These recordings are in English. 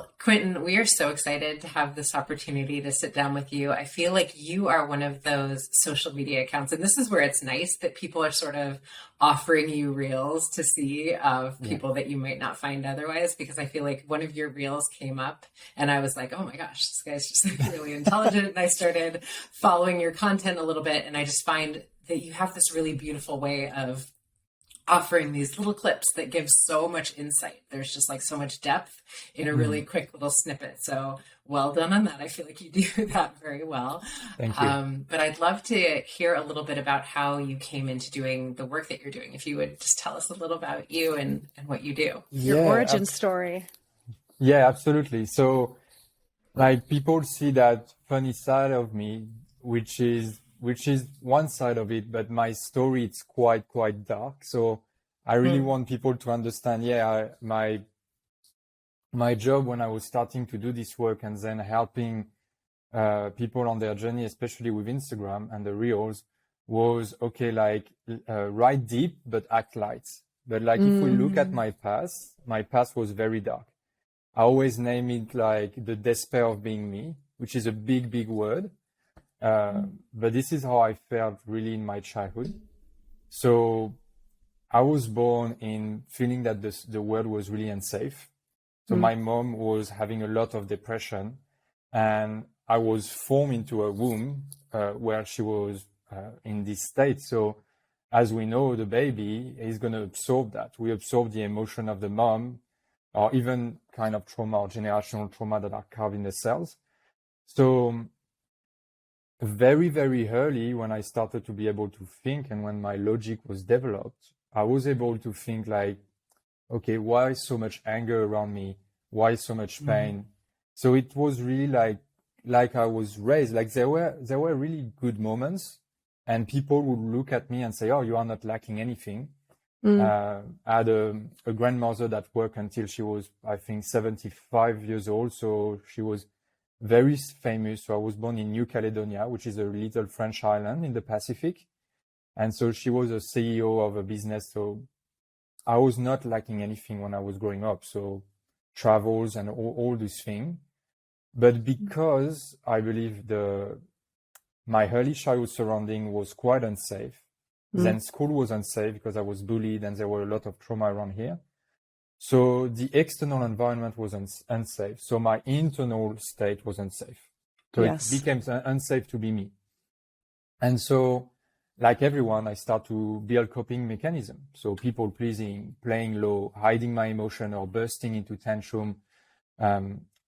Well, Quentin, we are so excited to have this opportunity to sit down with you. I feel like you are one of those social media accounts, and this is where it's nice that people are sort of offering you reels to see of people that you might not find otherwise, because I feel like one of your reels came up and I was like, oh my gosh, this guy's just like really intelligent. And I started following your content a little bit, and I just find that you have this really beautiful way of offering these little clips that give so much insight. There's just like so much depth in a really quick little snippet. So well done on that. I feel like you do that very well. Thank you. But I'd love to hear a little bit about how you came into doing the work that you're doing. If you would just tell us a little about you and what you do. Your origin story. Yeah, absolutely. So like people see that funny side of me, which is one side of it, but my story, it's quite dark. So I really want people to understand, my job when I was starting to do this work and then helping people on their journey, especially with Instagram and the reels, was write deep, but act light. But like if we look at my past was very dark. I always name it like the despair of being me, which is a big word. But this is how I felt really in my childhood. So I was born in feeling that the world was really unsafe. So my mom was having a lot of depression, and I was formed into a womb where she was in this state. So as we know, the baby is going to absorb that. We absorb the emotion of the mom, or even kind of trauma or generational trauma that are carved in the cells. So very early, when I started to be able to think and when my logic was developed, I was able to think like, okay, why so much anger around me? Why so much pain? So it was really like I was raised, like there were really good moments, and people would look at me and say, oh, you are not lacking anything. I had a grandmother that worked until she was, I think, 75 years old. So she was very famous. So I was born in New Caledonia, which is a little French island in the Pacific. And so she was a CEO of a business. So I was not lacking anything when I was growing up. So travels and all these things. But because I believe my early childhood surrounding was quite unsafe, then school was unsafe because I was bullied and there were a lot of trauma around here. So the external environment was unsafe. So my internal state was unsafe. So it became unsafe to be me. And so, like everyone, I start to build coping mechanism. So people pleasing, playing low, hiding my emotion or bursting into tantrum,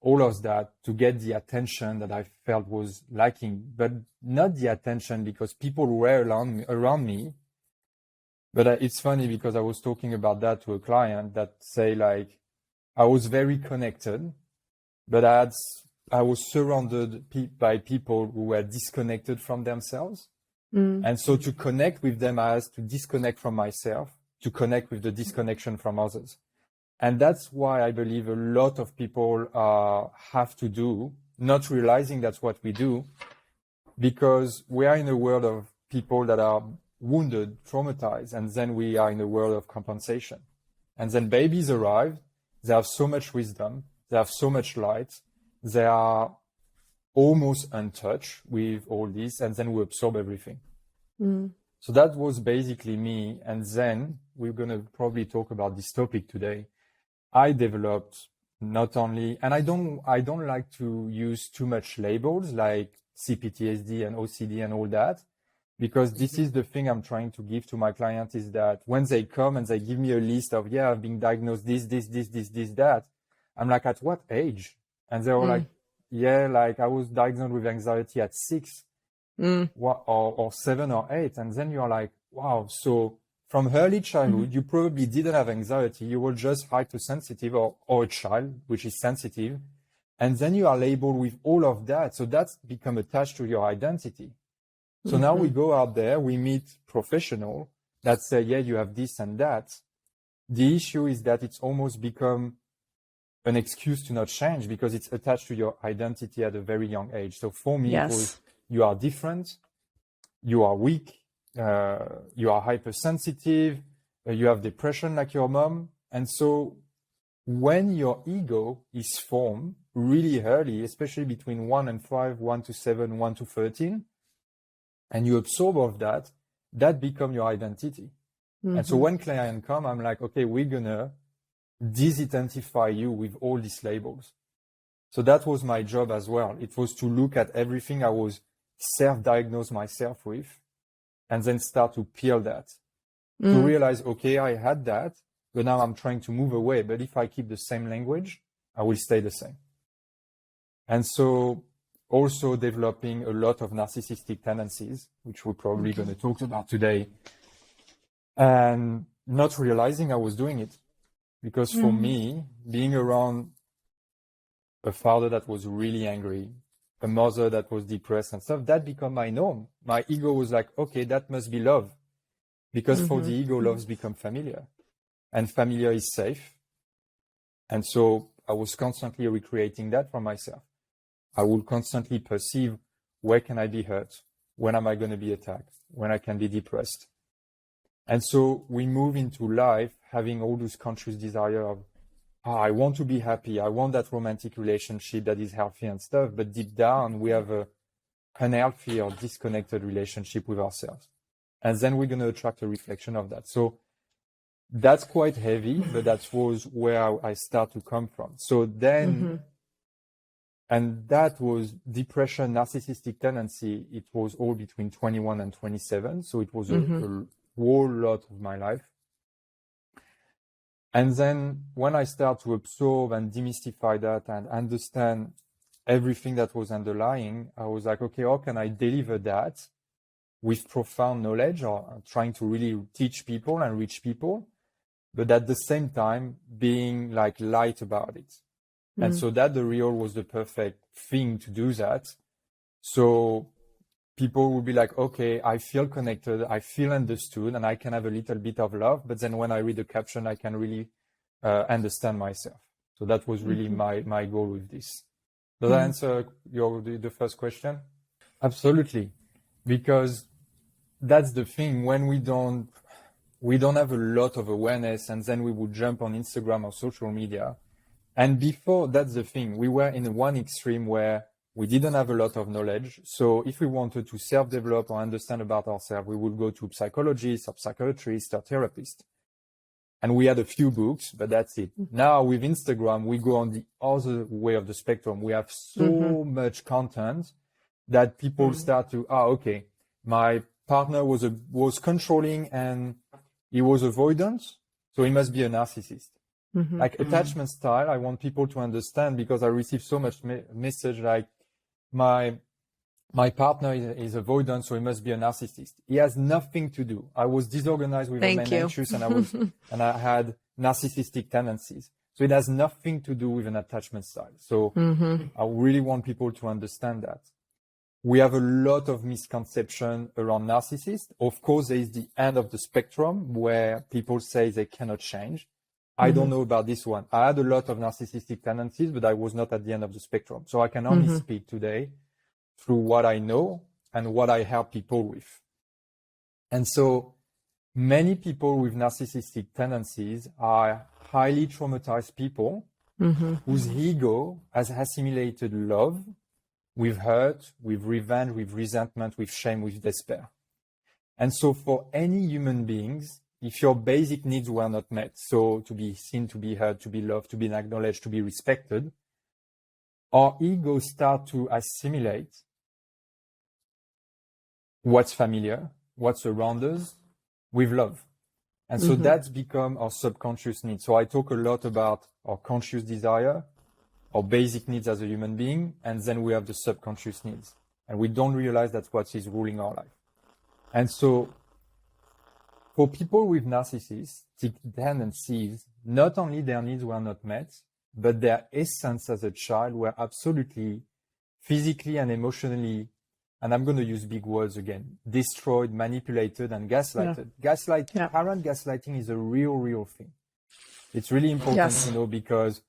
all of that to get the attention that I felt was lacking, but not the attention because people were around me. But it's funny because I was talking about that to a client that say like, I was very connected, but I was surrounded by people who were disconnected from themselves. And so to connect with them, I had to disconnect from myself to connect with the disconnection from others. And that's why I believe a lot of people have to do, not realizing that's what we do, because we are in a world of people that are wounded, traumatized, and then we are in a world of compensation. And then babies arrive, they have so much wisdom, they have so much light, they are almost untouched with all this, and then we absorb everything. So that was basically me. And then we're going to probably talk about this topic today. I developed not only, and I don't like to use too much labels like CPTSD and OCD and all that, because this is the thing I'm trying to give to my clients is that when they come and they give me a list of, I've been diagnosed this, that, I'm like, at what age? And they were like, like I was diagnosed with anxiety at 6 or 7 or 8. And then you're like, wow. So from early childhood, you probably didn't have anxiety. You were just hypersensitive or a child, which is sensitive. And then you are labeled with all of that. So that's become attached to your identity. So now we go out there, we meet professionals that say, you have this and that. The issue is that it's almost become an excuse to not change because it's attached to your identity at a very young age. So for me, it was, you are different, you are weak, you are hypersensitive, you have depression like your mom. And so when your ego is formed really early, especially between 1 and 5, 1 to 7, 1 to 13, and you absorb all of that, that become your identity. And so when clients come, I'm like, okay, we're gonna disidentify you with all these labels. So that was my job as well. It was to look at everything I was self-diagnosed myself with, and then start to peel that. To realize, okay, I had that, but now I'm trying to move away. But if I keep the same language, I will stay the same. And so also developing a lot of narcissistic tendencies, which we're probably going to talk about today, and not realizing I was doing it. Because for me, being around a father that was really angry, a mother that was depressed and stuff, that became my norm. My ego was like, okay, that must be love. Because for the ego, loves become familiar. And familiar is safe. And so I was constantly recreating that for myself. I would constantly perceive, where can I be hurt? When am I going to be attacked? When I can be depressed? And so we move into life having all those conscious desire of, I want to be happy. I want that romantic relationship that is healthy and stuff. But deep down, we have a unhealthy or disconnected relationship with ourselves. And then we're going to attract a reflection of that. So that's quite heavy, but that was where I start to come from. So then, and that was depression, narcissistic tendency. It was all between 21 and 27. So it was a whole lot of my life. And then when I start to absorb and demystify that and understand everything that was underlying, I was like, okay, how can I deliver that with profound knowledge, or trying to really teach people and reach people, but at the same time being like light about it. And so that the real was the perfect thing to do that. So people would be like, okay, I feel connected, I feel understood, and I can have a little bit of love. But then when I read the caption, I can really understand myself. So that was really my goal with this. Does that answer the first question? Absolutely. Because that's the thing, when we don't have a lot of awareness, and then we would jump on Instagram or social media. And before, that's the thing, we were in one extreme where we didn't have a lot of knowledge. So if we wanted to self-develop or understand about ourselves, we would go to psychologists or psychiatrists or therapists. And we had a few books, but that's it. Now with Instagram, we go on the other way of the spectrum. We have so much content that people start to, okay, my partner was controlling and he was avoidant, so he must be a narcissist. Like attachment style, I want people to understand, because I receive so much message like, my partner is avoidant, so he must be a narcissist. He has nothing to do. I was disorganized with anxious, and I had narcissistic tendencies. So it has nothing to do with an attachment style. So I really want people to understand that. We have a lot of misconception around narcissists. Of course, there is the end of the spectrum where people say they cannot change. I don't know about this one. I had a lot of narcissistic tendencies, but I was not at the end of the spectrum. So I can only speak today through what I know and what I help people with. And so many people with narcissistic tendencies are highly traumatized people whose ego has assimilated love with hurt, with revenge, with resentment, with shame, with despair. And so for any human beings, if your basic needs were not met, so to be seen, to be heard, to be loved, to be acknowledged, to be respected, our ego start to assimilate what's familiar, what's around us, with love. And so that's become our subconscious need. So I talk a lot about our conscious desire, our basic needs as a human being, and then we have the subconscious needs. And we don't realize that's what is ruling our life. And so for people with narcissistic tendencies, not only their needs were not met, but their essence as a child were absolutely physically and emotionally, and I'm going to use big words again, destroyed, manipulated, and gaslighted. Parent gaslighting is a real thing. It's really important to know, because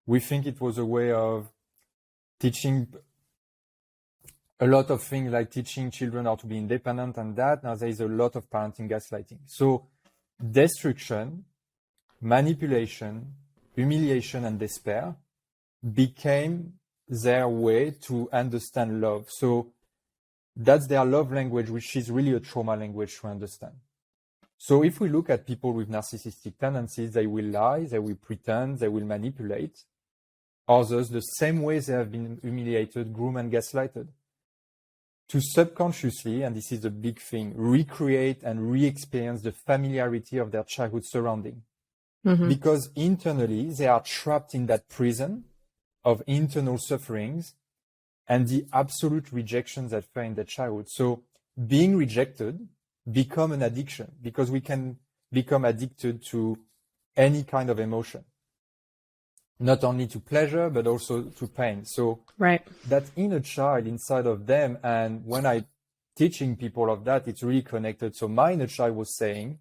we think it was a way of teaching a lot of things, like teaching children how to be independent and that. Now there is a lot of parenting gaslighting. So destruction, manipulation, humiliation and despair became their way to understand love. So that's their love language, which is really a trauma language to understand. So if we look at people with narcissistic tendencies, they will lie, they will pretend, they will manipulate others the same way they have been humiliated, groomed, and gaslighted. To subconsciously, and this is the big thing, recreate and re-experience the familiarity of their childhood surrounding. Because internally, they are trapped in that prison of internal sufferings and the absolute rejection that fell in their childhood. So being rejected become an addiction, because we can become addicted to any kind of emotion, not only to pleasure, but also to pain. So that inner child inside of them, and when I teaching people of that, it's really connected. So my inner child was saying,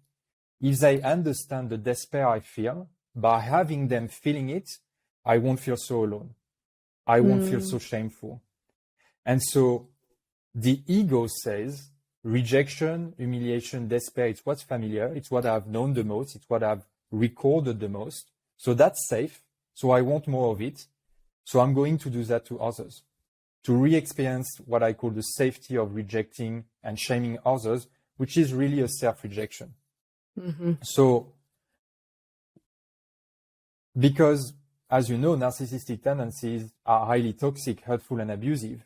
if they understand the despair I feel, by having them feeling it, I won't feel so alone. I won't feel so shameful. And so the ego says, rejection, humiliation, despair, it's what's familiar. It's what I've known the most. It's what I've recorded the most. So that's safe. So I want more of it. So I'm going to do that to others, to re-experience what I call the safety of rejecting and shaming others, which is really a self-rejection. So, because, as you know, narcissistic tendencies are highly toxic, hurtful, and abusive.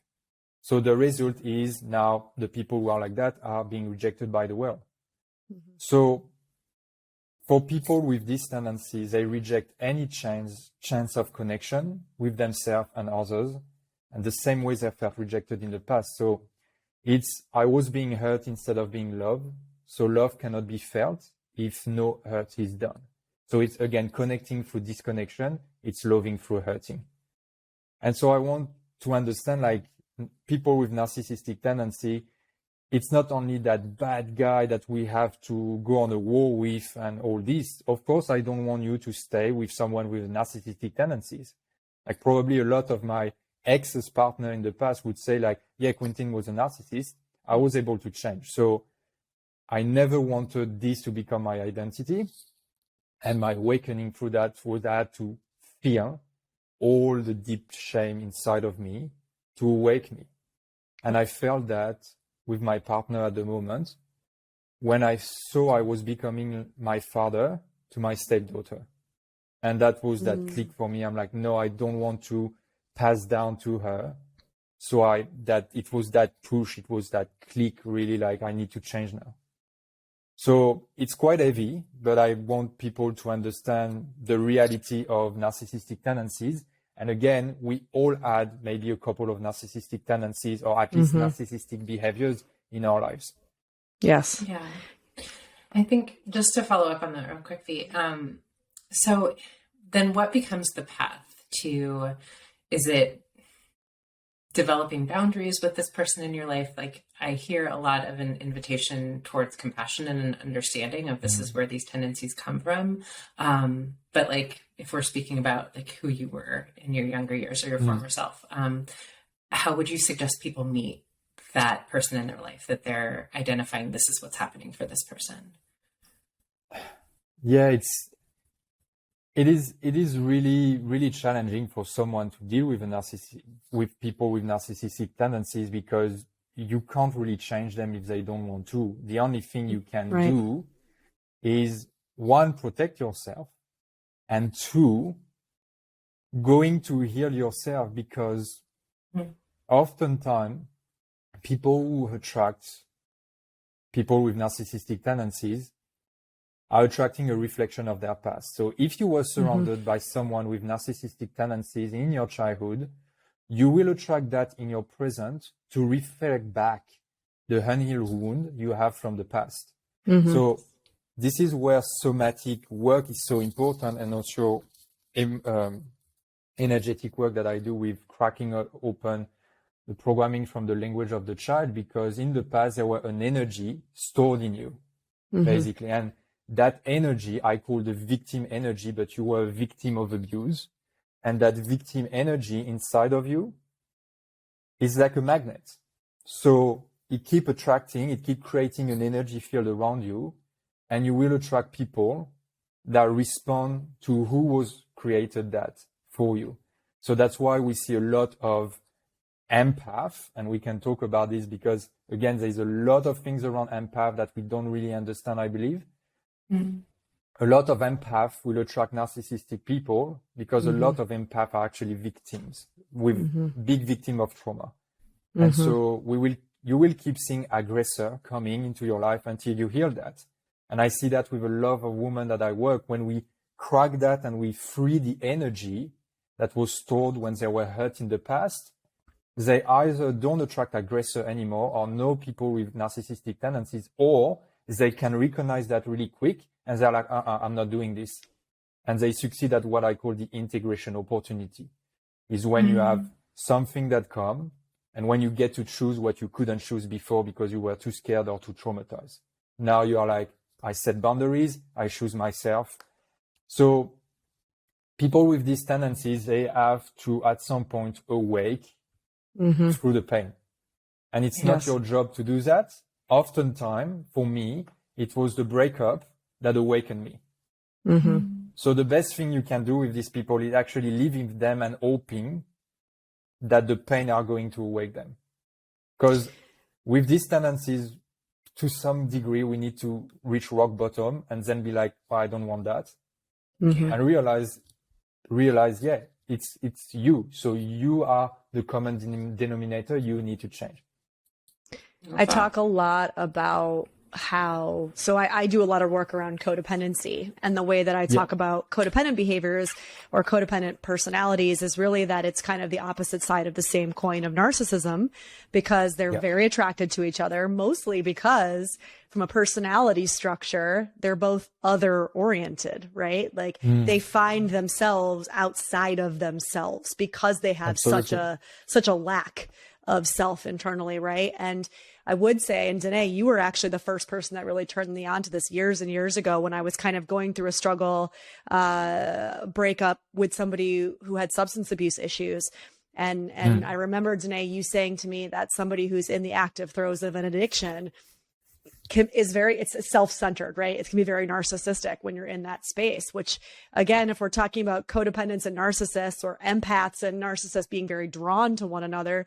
So the result is now the people who are like that are being rejected by the world. So for people with these tendencies, they reject any chance of connection with themselves and others, and the same way they felt rejected in the past. So it's, I was being hurt instead of being loved. So love cannot be felt if no hurt is done. So it's, again, connecting through disconnection. It's loving through hurting. And so I want to understand, like, people with narcissistic tendency, it's not only that bad guy that we have to go on a war with and all this. Of course, I don't want you to stay with someone with narcissistic tendencies. Like, probably a lot of my ex's partner in the past would say, like, yeah, Quentin was a narcissist. I was able to change. So I never wanted this to become my identity. And my awakening through that was that I had to feel all the deep shame inside of me to awake me. And I felt that with my partner at the moment, when I saw I was becoming my father to my stepdaughter. And that was that click for me. I'm like, no, I don't want to pass down to her. So it was that push, it was that click, really, like, I need to change now. So it's quite heavy, but I want people to understand the reality of narcissistic tendencies. And again, we all had maybe a couple of narcissistic tendencies, or at least narcissistic behaviors in our lives. Yes. Yeah. I think, just to follow up on that real quickly, so then what becomes the path to, is it developing boundaries with this person in your life? Like, I hear a lot of an invitation towards compassion and an understanding of this is where these tendencies come from. But like, if we're speaking about like who you were in your younger years or your former self, how would you suggest people meet that person in their life that they're identifying this is what's happening for this person? Yeah, it is really, really challenging for someone to deal with with people with narcissistic tendencies, because you can't really change them if they don't want to. The only thing you can do is, one, protect yourself, and two, going to heal yourself, because oftentimes people who attract people with narcissistic tendencies are attracting a reflection of their past. So if you were surrounded by someone with narcissistic tendencies in your childhood, you will attract that in your present to reflect back the unhealed wound you have from the past. So this is where somatic work is so important, and also energetic work that I do with cracking open the programming from the language of the child, because in the past there were an energy stored in you, basically. And that energy I call the victim energy, but you were a victim of abuse. And that victim energy inside of you is like a magnet. So it keeps attracting, it keeps creating an energy field around you, and you will attract people that respond to who was created that for you. So that's why we see a lot of empath, and we can talk about this because, again, there's a lot of things around empath that we don't really understand, I believe. Mm-hmm. A lot of empath will attract narcissistic people because a lot of empath are actually victims with big victim of trauma. And so you will keep seeing aggressor coming into your life until you heal that. And I see that with a lot of women that I work. When we crack that and we free the energy that was stored when they were hurt in the past, they either don't attract aggressor anymore or know people with narcissistic tendencies, or they can recognize that really quick and they're like, I'm not doing this. And they succeed at what I call the integration opportunity, is when you have something that comes and when you get to choose what you couldn't choose before because you were too scared or too traumatized. Now you are like, I set boundaries, I choose myself. So people with these tendencies, they have to at some point awake through the pain. And it's not your job to do that. Oftentimes, for me, it was the breakup that awakened me. So the best thing you can do with these people is actually living with them and hoping that the pain are going to awake them. Because with these tendencies, to some degree, we need to reach rock bottom and then be like, oh, I don't want that. And realize, yeah, it's you. So you are the common denominator. You need to change. I talk a lot about how, so I do a lot of work around codependency, and the way that I talk about codependent behaviors or codependent personalities is really that it's kind of the opposite side of the same coin of narcissism, because they're very attracted to each other, mostly because from a personality structure, they're both other oriented, right? Like they find themselves outside of themselves because they have such a lack of self internally, right? And I would say, and Danae, you were actually the first person that really turned me on to this years and years ago when I was kind of going through a struggle, breakup with somebody who had substance abuse issues. And I remember, Danae, you saying to me that somebody who's in the active throes of an addiction it's self-centered, right? It can be very narcissistic when you're in that space, which again, if we're talking about codependents and narcissists, or empaths and narcissists being very drawn to one another,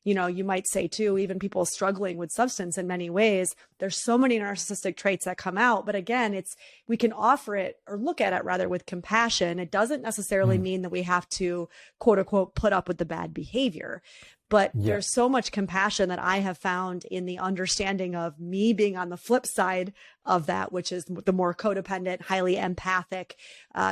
you know, you might say too, even people struggling with substance in many ways, there's so many narcissistic traits that come out. But again, we can offer it, or look at it rather, with compassion. It doesn't necessarily mean that we have to, quote unquote, put up with the bad behavior. But there's so much compassion that I have found in the understanding of me being on the flip side of that, which is the more codependent, highly empathic,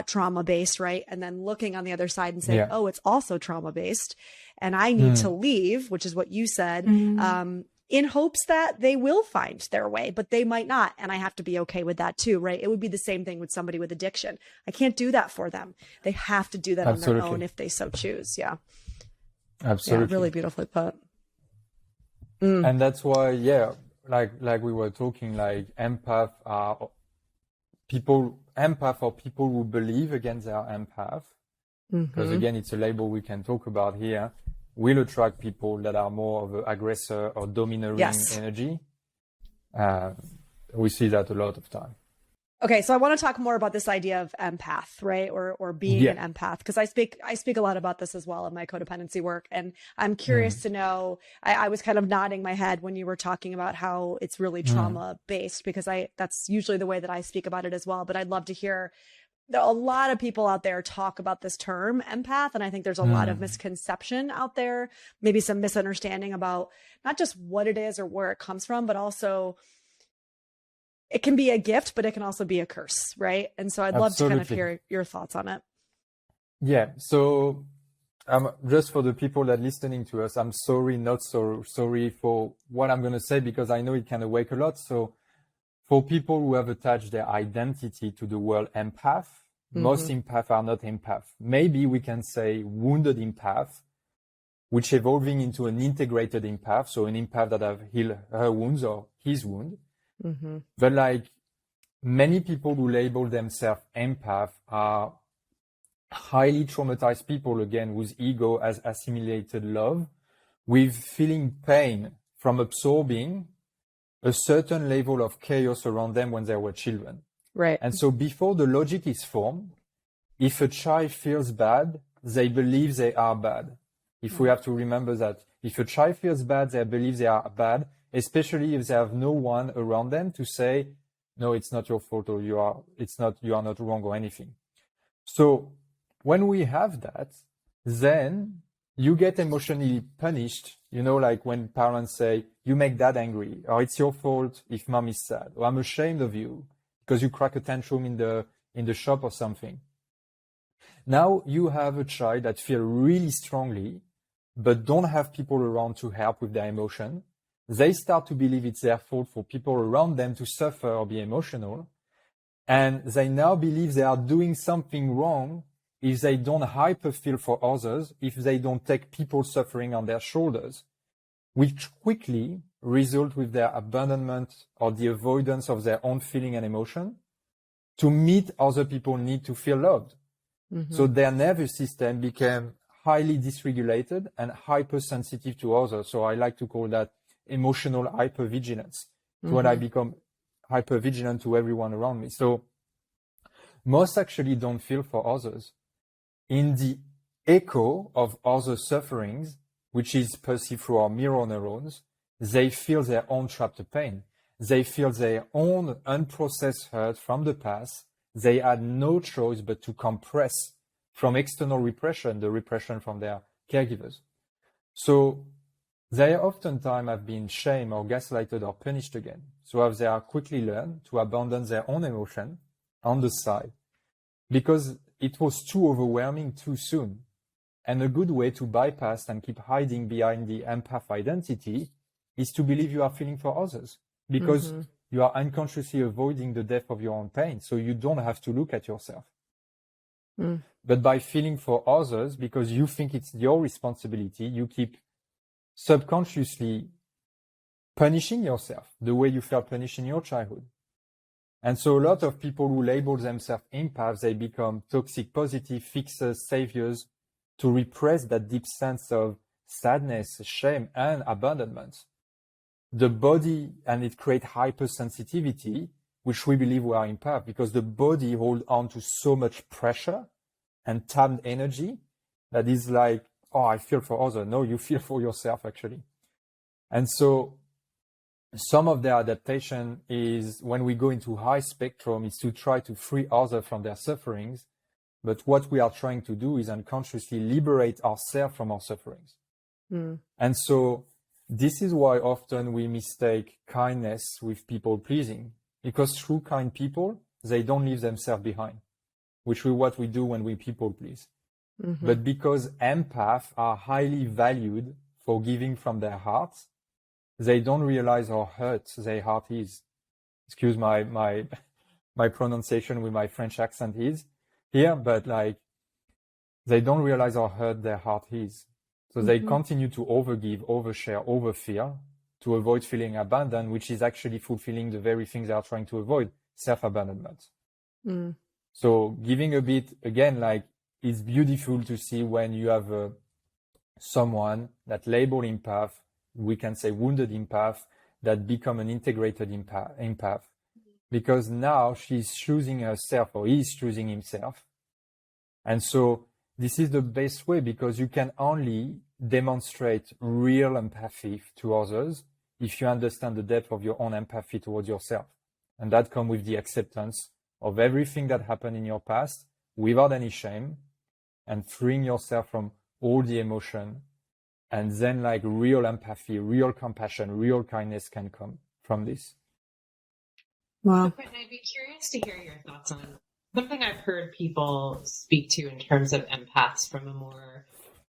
trauma-based, right? And then looking on the other side and saying, oh, it's also trauma-based. And I need to leave, which is what you said, in hopes that they will find their way, but they might not. And I have to be okay with that too, right? It would be the same thing with somebody with addiction. I can't do that for them. They have to do that on their own if they so choose. Yeah. Absolutely. Yeah, really beautifully put. And that's why, like we were talking, like empath are people who believe again they are empath. Because again, it's a label we can talk about here. Will attract people that are more of an aggressor or domineering energy. We see that a lot of time. Okay, so I want to talk more about this idea of empath, right? Or being an empath, because I speak a lot about this as well in my codependency work. And I'm curious to know, I was kind of nodding my head when you were talking about how it's really trauma based, because that's usually the way that I speak about it as well. But I'd love to hear, a lot of people out there talk about this term empath. And I think there's a lot of misconception out there, maybe some misunderstanding about not just what it is or where it comes from, but also it can be a gift, but it can also be a curse, right? And so I'd love to kind of hear your thoughts on it. Yeah. So just for the people that are listening to us, I'm not so sorry for what I'm going to say, because I know it can awake a lot. So for people who have attached their identity to the word empath, most empaths are not empath. Maybe we can say wounded empath, which evolving into an integrated empath. So an empath that have healed her wounds or his wound. But like many people who label themselves empath are highly traumatized people, again, whose ego has assimilated love with feeling pain from absorbing a certain level of chaos around them when they were children. Right. And so before the logic is formed, if a child feels bad, they believe they are bad. If we have to remember that, if a child feels bad, they believe they are bad, especially if they have no one around them to say, no, it's not your fault, or you are not wrong or anything. So when we have that, then you get emotionally punished, like when parents say, you make dad angry, or it's your fault if mom is sad, or I'm ashamed of you because you crack a tantrum in the shop or something. Now you have a child that feels really strongly, but don't have people around to help with their emotion. They start to believe it's their fault for people around them to suffer or be emotional. And they now believe they are doing something wrong if they don't hyper feel for others, if they don't take people suffering on their shoulders, which quickly result with their abandonment or the avoidance of their own feeling and emotion to meet other people's need to feel loved. Mm-hmm. So their nervous system became highly dysregulated and hypersensitive to others. So I like to call that emotional hypervigilance. Mm-hmm. When I become hypervigilant to everyone around me. So most actually don't feel for others. In the echo of other sufferings, which is perceived through our mirror neurons, they feel their own trapped pain. They feel their own unprocessed hurt from the past. They had no choice but to compress from external repression, the repression from their caregivers. So they oftentimes have been shamed or gaslighted or punished again. So as they are quickly learned to abandon their own emotion on the side because it was too overwhelming too soon. And a good way to bypass and keep hiding behind the empath identity is to believe you are feeling for others because you are unconsciously avoiding the depth of your own pain. So you don't have to look at yourself. But by feeling for others, because you think it's your responsibility, you keep subconsciously punishing yourself the way you felt punished in your childhood. And so a lot of people who label themselves empaths, they become toxic positive fixers, saviors to repress that deep sense of sadness, shame, and abandonment. The body, and it creates hypersensitivity, which we believe we are empath because the body holds on to so much pressure and tapped energy that is like, oh, I feel for others. No, you feel for yourself, actually. And so some of the adaptation is when we go into high spectrum is to try to free others from their sufferings. But what we are trying to do is unconsciously liberate ourselves from our sufferings. And so this is why often we mistake kindness with people pleasing, because true kind people, they don't leave themselves behind, which is what we do when we people please. But because empaths are highly valued for giving from their hearts, they don't realize how hurt their heart is. Excuse my pronunciation with my French accent is here, but like they don't realize how hurt their heart is. So they continue to overgive, overshare, overfeel to avoid feeling abandoned, which is actually fulfilling the very things they are trying to avoid, self-abandonment. So giving a bit, again, like it's beautiful to see when you have someone that labeled empath, we can say wounded empath, that become an integrated empath. Because now she's choosing herself or he's choosing himself. And so this is the best way because you can only demonstrate real empathy to others if you understand the depth of your own empathy towards yourself. And that comes with the acceptance of everything that happened in your past without any shame and freeing yourself from all the emotion. And then like real empathy, real compassion, real kindness can come from this. Wow. Quentin, I'd be curious to hear your thoughts on something I've heard people speak to in terms of empaths from a more,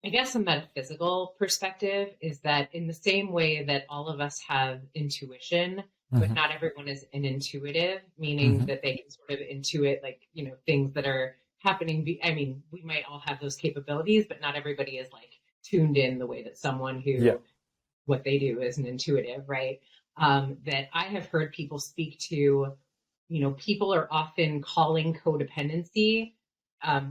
I guess, a metaphysical perspective is that in the same way that all of us have intuition, but not everyone is an intuitive, meaning that they can sort of intuit like, you know, things that are happening. I mean, we might all have those capabilities, but not everybody is like tuned in the way that someone who what they do is an intuitive, right? That I have heard people speak to, you know, people are often calling codependency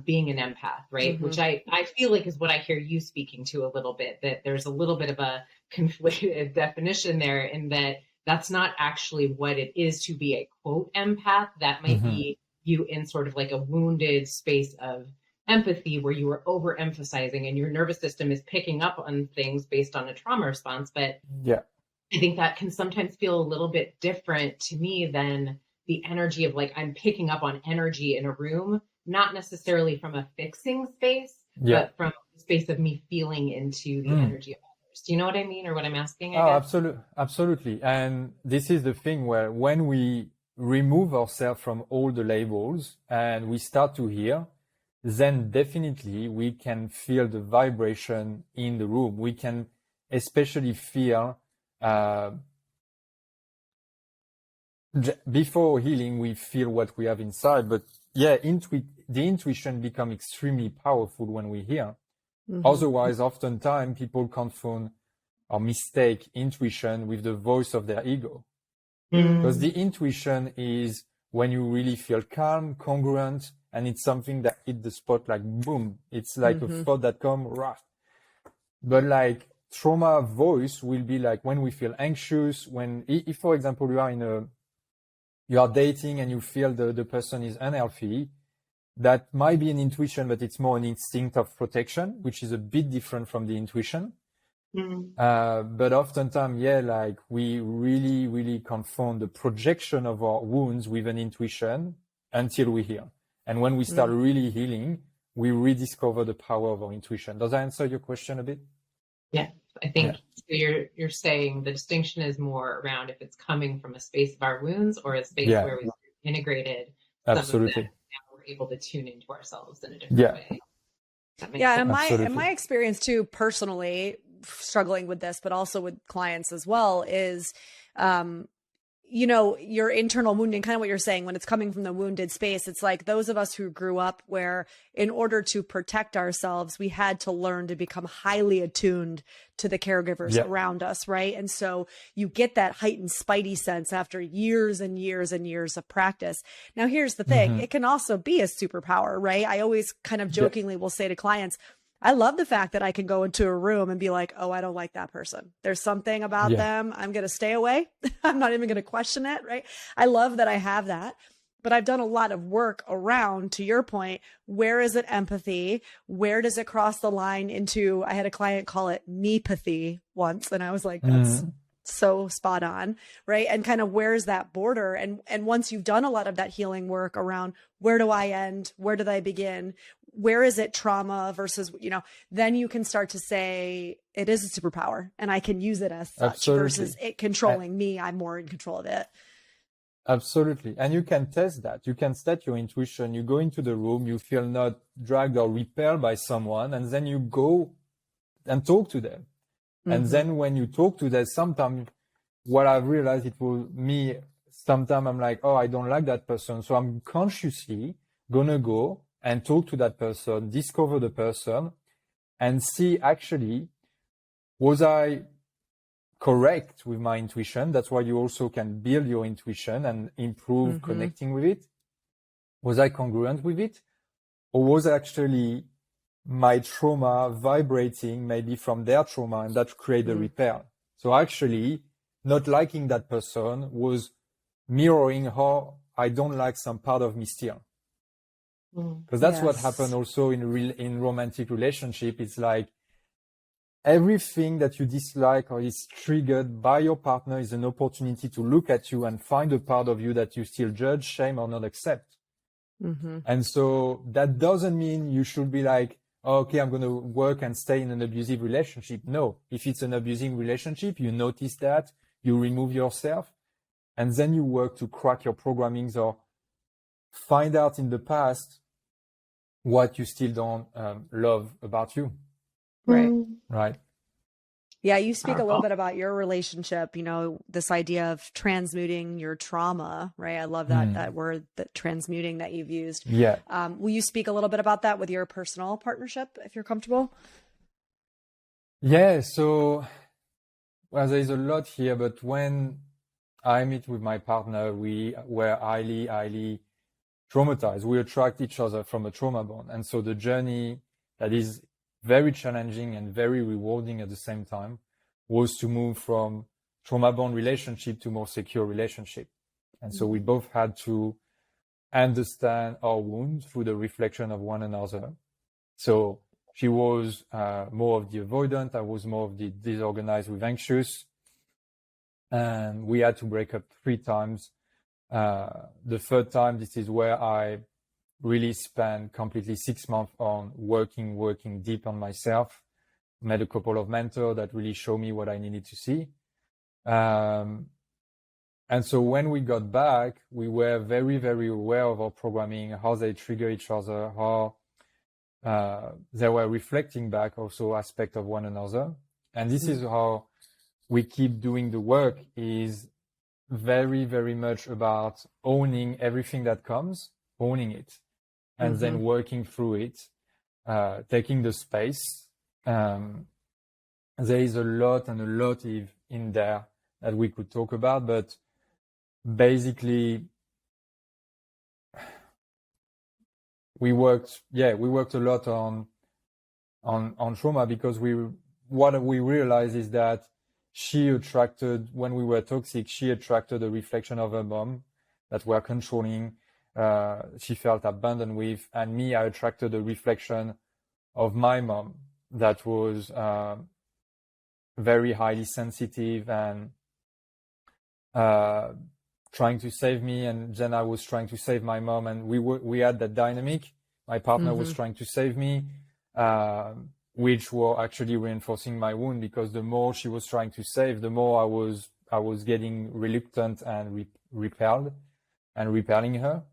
being an empath, right? Which I feel like is what I hear you speaking to a little bit, that there's a little bit of a conflicted definition there in that that's not actually what it is to be a quote empath. That might be you in sort of like a wounded space of empathy where you were overemphasizing and your nervous system is picking up on things based on a trauma response. But Yeah. I think that can sometimes feel a little bit different to me than the energy of like, I'm picking up on energy in a room, not necessarily from a fixing space, Yeah. but from a space of me feeling into the energy of others. Do you know what I mean? Or what I'm asking? I Oh, guess. absolutely. And this is the thing where when we remove ourselves from all the labels and we start to hear, then definitely we can feel the vibration in the room. We can especially feel, before healing, we feel what we have inside. But yeah, the intuition become extremely powerful when we hear. Otherwise, oftentimes people confound or mistake intuition with the voice of their ego. Because the intuition is when you really feel calm, congruent, and it's something that hit the spot like boom. It's like a thought that come rah. But like trauma voice will be like when we feel anxious, when if for example you are dating and you feel the person is unhealthy, that might be an intuition, but it's more an instinct of protection, which is a bit different from the intuition. But oftentimes, yeah, like we really, really confound the projection of our wounds with an intuition until we heal. And when we start really healing, we rediscover the power of our intuition. Does that answer your question a bit? Yeah, I think so you're saying the distinction is more around if it's coming from a space of our wounds or a space where we've integrated Absolutely. some of them, and we're able to tune into ourselves in a different way. Yeah, and Absolutely. in my experience too, personally, struggling with this, but also with clients as well, is you know, your internal wounding, kind of what you're saying, when it's coming from the wounded space, it's like those of us who grew up where in order to protect ourselves, we had to learn to become highly attuned to the caregivers around us, right? And so you get that heightened spidey sense after years and years and years of practice. Now, here's the thing. It can also be a superpower, right? I always kind of jokingly will say to clients, I love the fact that I can go into a room and be like, oh, I don't like that person. There's something about them. I'm going to stay away. I'm not even going to question it. Right. I love that I have that, but I've done a lot of work around, to your point, where is it empathy? Where does it cross the line into, I had a client call it me-pathy once. And I was like, that's so spot on. Right. And kind of where's that border? And once you've done a lot of that healing work around where do I end? Where do I begin? Where is it trauma versus, you know, then you can start to say it is a superpower and I can use it as such versus it controlling me. I'm more in control of it. Absolutely. And you can test that. You can set your intuition. You go into the room, you feel not dragged or repelled by someone, and then you go and talk to them. And then when you talk to them, sometimes what I've realized it will me, sometimes I'm like, oh, I don't like that person. So I'm consciously gonna go and talk to that person, discover the person, and see actually, was I correct with my intuition? That's why you also can build your intuition and improve connecting with it. Was I congruent with it? Or was actually my trauma vibrating maybe from their trauma and that created a repair? So actually, not liking that person was mirroring how I don't like some part of me still. Because that's what happened also in romantic relationship. It's like everything that you dislike or is triggered by your partner is an opportunity to look at you and find a part of you that you still judge, shame, or not accept. And so that doesn't mean you should be like, oh, okay, I'm going to work and stay in an abusive relationship. No, if it's an abusing relationship, you notice that, you remove yourself, and then you work to crack your programmings or find out in the past what you still don't love about you. Right. Yeah, you speak a little bit about your relationship, you know, this idea of transmuting your trauma, right? I love that word, that transmuting that you've used. Yeah. Will you speak a little bit about that with your personal partnership, if you're comfortable? Yeah, so well, there is a lot here, but when I meet with my partner, we were highly, highly traumatized. We attract each other from a trauma bond. And so the journey that is very challenging and very rewarding at the same time was to move from trauma bond relationship to more secure relationship. And so we both had to understand our wounds through the reflection of one another. So she was more of the avoidant, I was more of the disorganized with anxious. And we had to break up 3 times. The third time, this is where I really spent completely 6 months on working deep on myself. Met a couple of mentors that really showed me what I needed to see. And so when we got back, we were very, very aware of our programming, how they trigger each other, how they were reflecting back also aspect of one another. And this is how we keep doing the work, is very, very much about owning everything that comes, owning it, and then working through it, taking the space. There is a lot in there that we could talk about, but basically we worked a lot on trauma, because what we realized is that when we were toxic, she attracted a reflection of her mom that were controlling, she felt abandoned with, and me, I attracted a reflection of my mom that was very highly sensitive and trying to save me, and then I was trying to save my mom, and we had that dynamic. My partner was trying to save me, which were actually reinforcing my wound, because the more she was trying to save, the more I was getting reluctant and repelled and repelling her.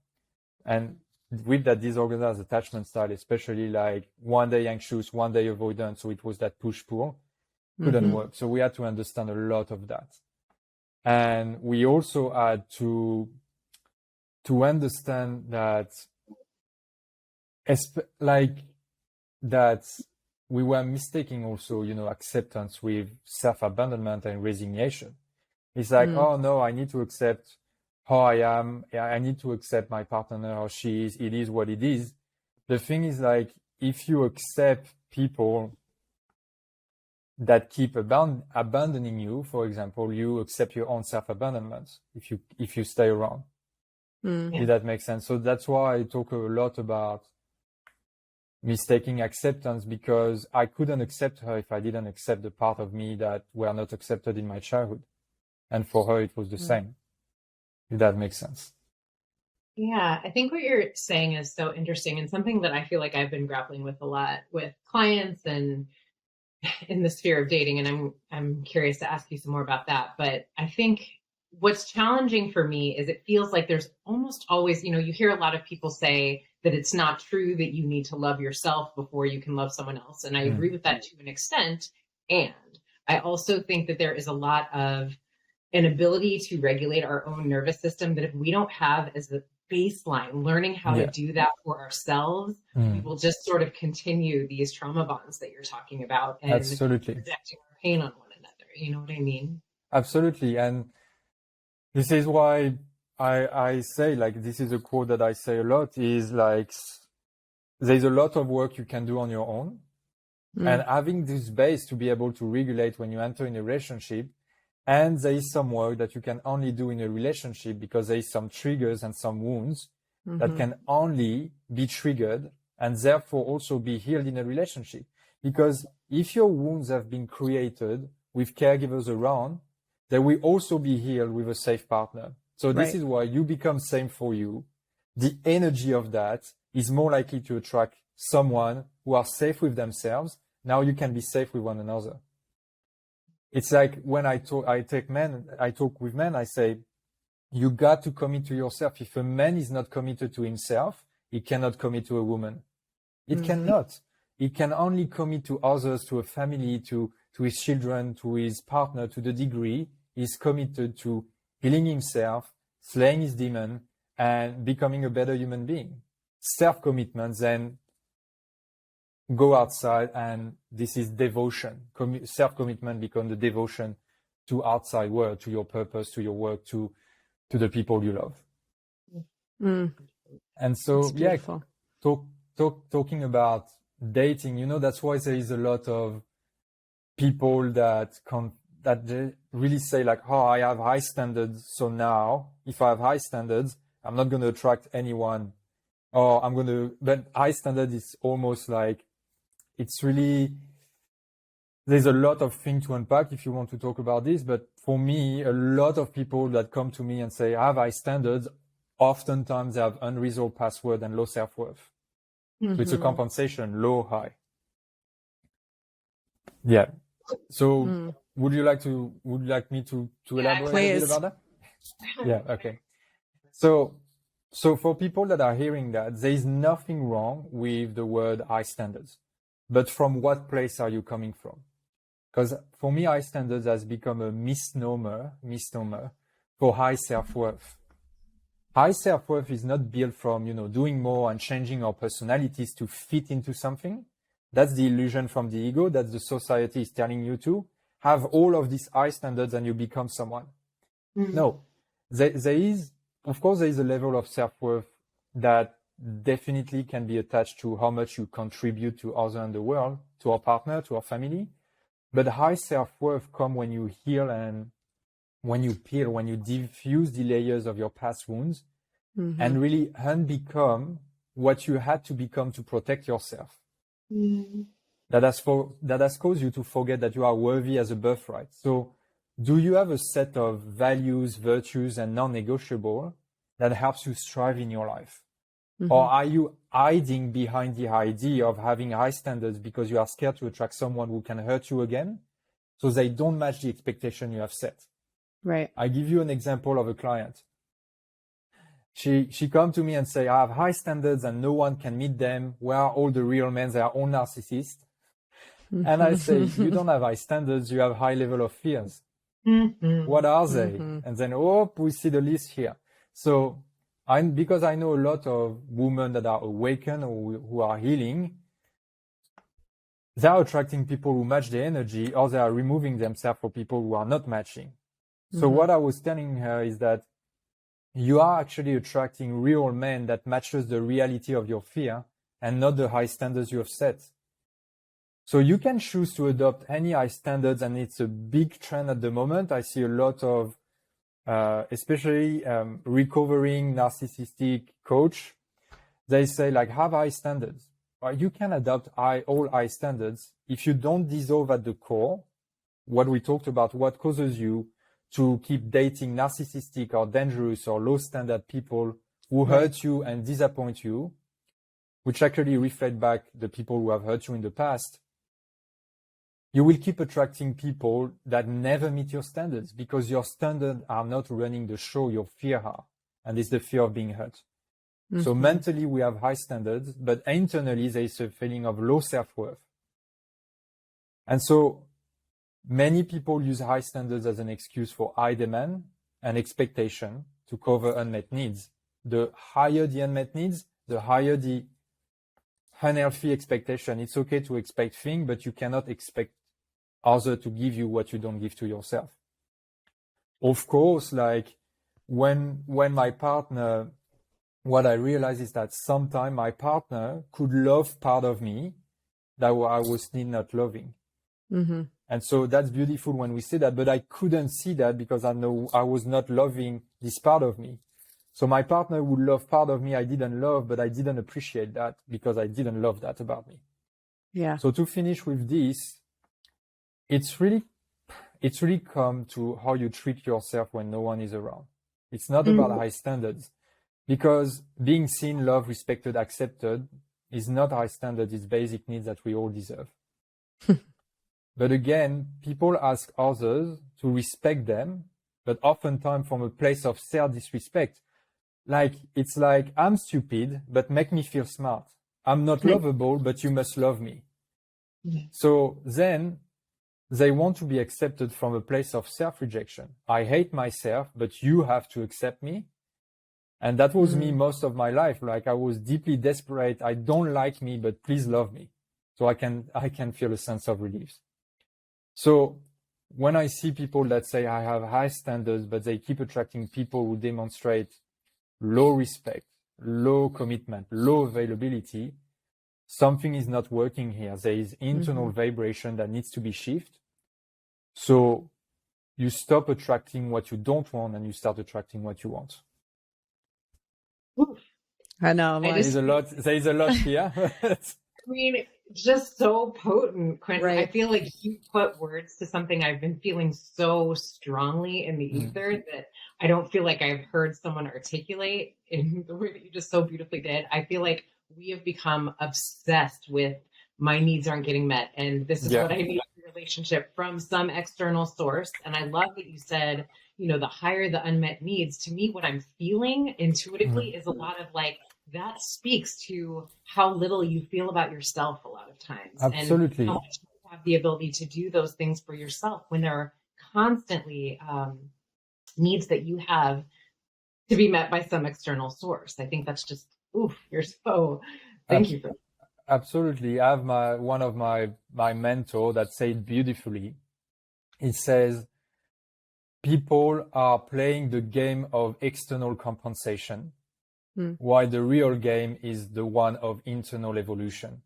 And with that disorganized attachment style, especially like one day anxious, one day avoidant, so it was that push-pull, couldn't work. So we had to understand a lot of that. And we also had to understand that, that we were mistaking also, acceptance with self-abandonment and resignation. It's like, oh no, I need to accept how I am. I need to accept my partner, how she is. It is what it is. The thing is, like, if you accept people that keep abandoning you, for example, you accept your own self-abandonment if you stay around. If that makes sense. So that's why I talk a lot about mistaking acceptance, because I couldn't accept her if I didn't accept the part of me that were not accepted in my childhood. And for her, it was the same. If that makes sense. Yeah, I think what you're saying is so interesting, and something that I feel like I've been grappling with a lot with clients and in the sphere of dating. And I'm curious to ask you some more about that. But I think what's challenging for me is it feels like there's almost always, you hear a lot of people say that it's not true that you need to love yourself before you can love someone else. And I agree with that to an extent. And I also think that there is a lot of an ability to regulate our own nervous system that if we don't have as the baseline, learning how to do that for ourselves, we will just sort of continue these trauma bonds that you're talking about and projecting our pain on one another. You know what I mean? Absolutely. And this is why I say, like, this is a quote that I say a lot, is like, there's a lot of work you can do on your own. And having this base to be able to regulate when you enter in a relationship. And there is some work that you can only do in a relationship, because there is some triggers and some wounds that can only be triggered and therefore also be healed in a relationship. Because if your wounds have been created with caregivers around, they will also be healed with a safe partner. So this is why you become same for you. The energy of that is more likely to attract someone who are safe with themselves. Now you can be safe with one another. It's like when I talk with men, I say, you got to commit to yourself. If a man is not committed to himself, he cannot commit to a woman. It cannot. He can only commit to others, to a family, to his children, to his partner, to the degree he's committed to healing himself, slaying his demon, and becoming a better human being. Self-commitment, then go outside, and this is devotion. Self-commitment becomes the devotion to outside world, to your purpose, to your work, to the people you love. And so, talking about dating, that's why there is a lot of people that they really say, like, oh, I have high standards, so now if I have high standards, I'm not going to attract anyone, or I'm going to, but high standard is almost like, it's really, there's a lot of things to unpack if you want to talk about this. But for me, a lot of people that come to me and say, I have high standards, oftentimes they have unresolved password and low self-worth. So it's a compensation, low, high. Yeah. So would you like me to elaborate a bit about that? Yeah. Okay. So for people that are hearing that, there is nothing wrong with the word high standards, but from what place are you coming from? Because for me, high standards has become a misnomer for high self-worth. High self-worth is not built from, doing more and changing our personalities to fit into something. That's the illusion from the ego that the society is telling you to have all of these high standards and you become someone. No, there is a level of self-worth that definitely can be attached to how much you contribute to others in the world, to our partner, to our family. But high self-worth comes when you heal and when you peel, when you diffuse the layers of your past wounds and really unbecome what you had to become to protect yourself. That has caused you to forget that you are worthy as a birthright. So do you have a set of values, virtues, and non-negotiable that helps you strive in your life? Or are you hiding behind the idea of having high standards because you are scared to attract someone who can hurt you again, so they don't match the expectation you have set? Right. I give you an example of a client. She come to me and say, I have high standards and no one can meet them. Where are all the real men? They are all narcissists. And I say, you don't have high standards. You have high level of fears. What are they? And then, we see the list here. So because I know a lot of women that are awakened or who are healing, they are attracting people who match their energy, or they are removing themselves for people who are not matching. So what I was telling her is that you are actually attracting real men that matches the reality of your fear and not the high standards you have set. So you can choose to adopt any high standards, and it's a big trend at the moment. I see a lot of, especially recovering narcissistic coach. They say have high standards. You can adopt all high standards if you don't dissolve at the core what we talked about, what causes you to keep dating narcissistic or dangerous or low standard people who hurt you and disappoint you, which actually reflect back the people who have hurt you in the past. You will keep attracting people that never meet your standards because your standards are not running the show, your fear are. And it's the fear of being hurt. So mentally we have high standards, but internally there is a feeling of low self-worth. And so many people use high standards as an excuse for high demand and expectation to cover unmet needs. The higher the unmet needs, the higher the unhealthy expectation. It's okay to expect things, but you cannot expect others to give you what you don't give to yourself. Of course, when my partner, what I realized is that sometimes my partner could love part of me that I was still not loving. And so that's beautiful when we say that, but I couldn't see that because I know I was not loving this part of me. So my partner would love part of me I didn't love, but I didn't appreciate that because I didn't love that about me. Yeah. So to finish with this, it's really come to how you treat yourself when no one is around. It's not about high standards, because being seen, loved, respected, accepted is not high standards. It's basic needs that we all deserve. But again, people ask others to respect them, but oftentimes from a place of self-disrespect. It's like, I'm stupid, but make me feel smart. I'm not lovable, but you must love me. So then they want to be accepted from a place of self-rejection. I hate myself, but you have to accept me. And that was me most of my life. I was deeply desperate. I don't like me, but please love me. So I can feel a sense of relief. So when I see people that say I have high standards, but they keep attracting people who demonstrate low respect, low commitment, low availability, something is not working here. There is internal vibration that needs to be shifted. So you stop attracting what you don't want and you start attracting what you want. Oof. I know. I'm I like, just, There is a lot here. I mean, just so potent, Quentin. I right. feel like you put words to something I've been feeling so strongly in the Mm. ether that I don't feel like I've heard someone articulate in the way that you just so beautifully did. I feel like we have become obsessed with my needs aren't getting met, and this is Yeah. what I need in a relationship from some external source. And I love that you said, you know, the higher the unmet needs, to me, what I'm feeling intuitively Mm. is a lot of like, that speaks to how little you feel about yourself a lot of times, and how Absolutely. much you have the ability to do those things for yourself when there are constantly needs that you have to be met by some external source. I think that's just, oof, you're so, thank you for that. Absolutely. I have one of my mentor that said beautifully. He says, people are playing the game of external compensation, while the real game is the one of internal evolution.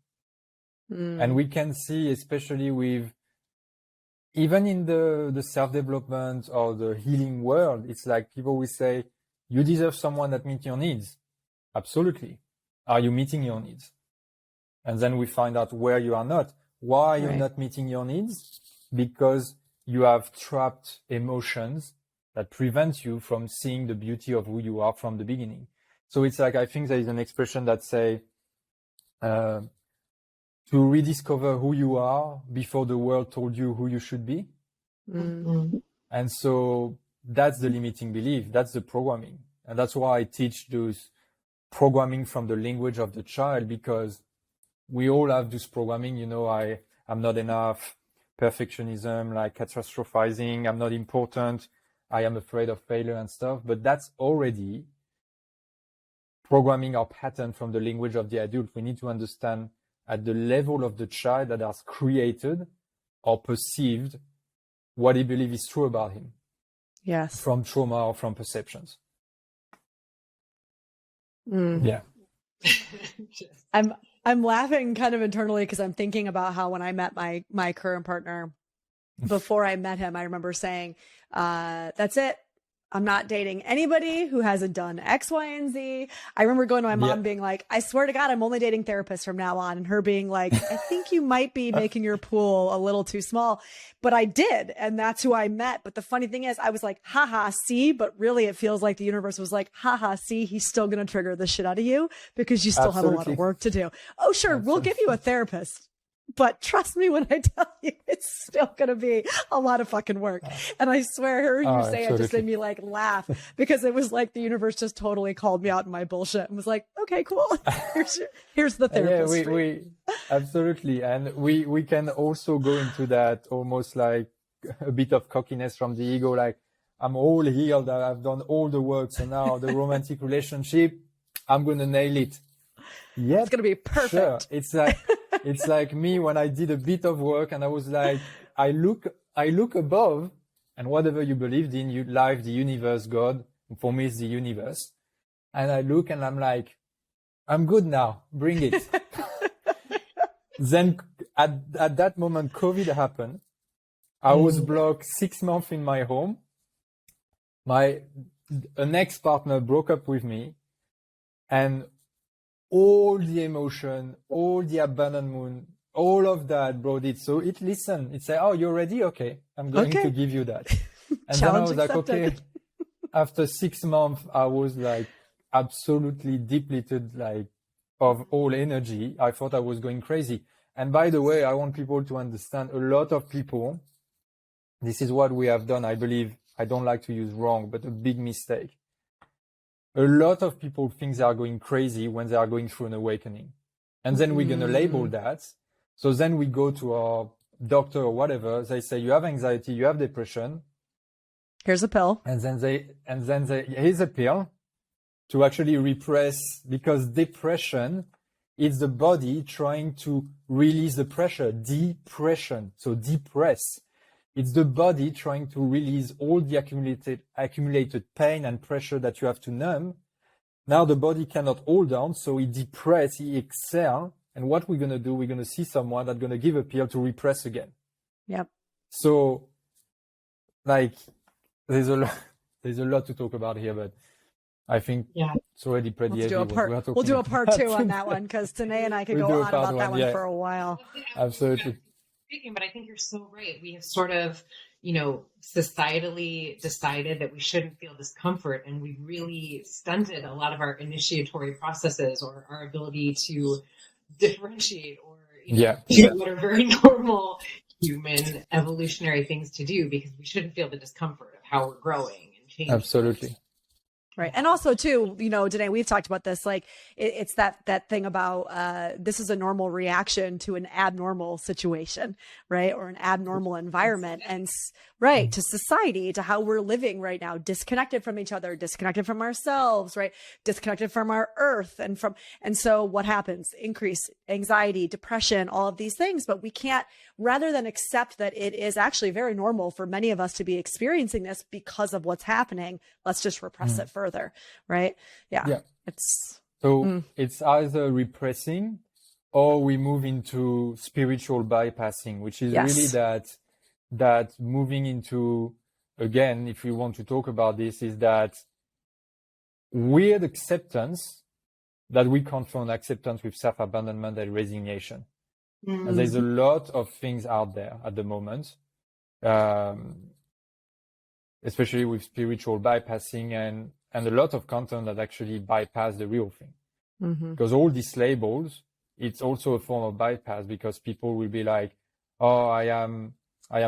And we can see, especially with, even in the self-development or the healing world, it's like people will say, you deserve someone that meets your needs. Absolutely. Are you meeting your needs? And then we find out where you are not. Why you're Right. not meeting your needs? Because you have trapped emotions that prevent you from seeing the beauty of who you are from the beginning. So it's like, I think there is an expression that say, to rediscover who you are before the world told you who you should be. Mm. And so that's the limiting belief. That's the programming. And that's why I teach those programming from the language of the child, because we all have this programming, you know, I'm not enough, perfectionism, like catastrophizing, I'm not important, I am afraid of failure and stuff. But that's already programming our pattern from the language of the adult. We need to understand at the level of the child that has created or perceived what he believes is true about him Yes. from trauma or from perceptions. Mm. Yeah. Just- I'm laughing kind of internally because I'm thinking about how when I met my current partner, before I met him, I remember saying, that's it. I'm not dating anybody who hasn't done X, Y, and Z. I remember going to my mom being like, I swear to God, I'm only dating therapists from now on. And her being like, I think you might be making your pool a little too small. But I did. And that's who I met. But the funny thing is, I was like, haha, see, but really it feels like the universe was like, haha, see, he's still going to trigger the shit out of you because you still have a lot of work to do. Oh, sure. We'll give you a therapist. But trust me when I tell you, it's still going to be a lot of fucking work. And I swear, hearing you say it just made me like laugh because it was like the universe just totally called me out in my bullshit and was like, okay, cool. Here's the therapist. Yeah, we absolutely. And we can also go into that almost like a bit of cockiness from the ego. Like, I'm all healed. I've done all the work. So now the romantic relationship, I'm going to nail it. Yeah, it's going to be perfect. Sure. It's like me when I did a bit of work and I was like, I look above, and whatever you believed in, you life, the universe, God, for me it's the universe. And I look and I'm like, I'm good now, bring it. Then at that moment, COVID happened. I was blocked 6 months in my home. An ex-partner broke up with me, and all the emotion, all the abandonment, all of that brought it. So it listened. It said, oh, you're ready? Okay. I'm going to give you that. And then I was like, okay. After 6 months, I was like absolutely depleted, like of all energy. I thought I was going crazy. And by the way, I want people to understand, a lot of people, this is what we have done. I believe, I don't like to use wrong, but a big mistake. A lot of people think they are going crazy when they are going through an awakening. And then we're going to label that. So then we go to our doctor or whatever. They say, you have anxiety, you have depression. Here's a pill. And then they here's a pill to actually repress, because depression is the body trying to release the pressure. Depression. So depress. It's the body trying to release all the accumulated pain and pressure that you have to numb. Now the body cannot hold on, so it depress, it exhale. And what we're going to do, we're going to see someone that's going to give a pill to repress again. Yep. So, like, there's a lot to talk about here, but I think Yeah. it's already pretty We'll heavy do a what we are part. talking We'll do a part about. 2 on that one because Tanae and I could We'll go do a on part about that one, one yeah. for a while. Absolutely. Speaking, but I think you're so right. We have sort of, you know, societally decided that we shouldn't feel discomfort, and we really stunted a lot of our initiatory processes or our ability to differentiate or, you know, do what are very normal human evolutionary things to do, because we shouldn't feel the discomfort of how we're growing and changing. Absolutely. Right. And also too, you know, Danae, we've talked about this, like it's that thing about, this is a normal reaction to an abnormal situation, right? Or an abnormal environment and right. To society, to how we're living right now, disconnected from each other, disconnected from ourselves, right? Disconnected from our earth and so what happens? Increase anxiety, depression, all of these things, but we can't, rather than accept that it is actually very normal for many of us to be experiencing this because of what's happening, let's just repress it further, right? Yeah. It's it's either repressing or we move into spiritual bypassing, which is really that moving into, again, if we want to talk about this, is that weird acceptance that we confront acceptance with self-abandonment and resignation. And there's a lot of things out there at the moment, especially with spiritual bypassing and a lot of content that actually bypass the real thing. Because all these labels, it's also a form of bypass, because people will be like, oh, I am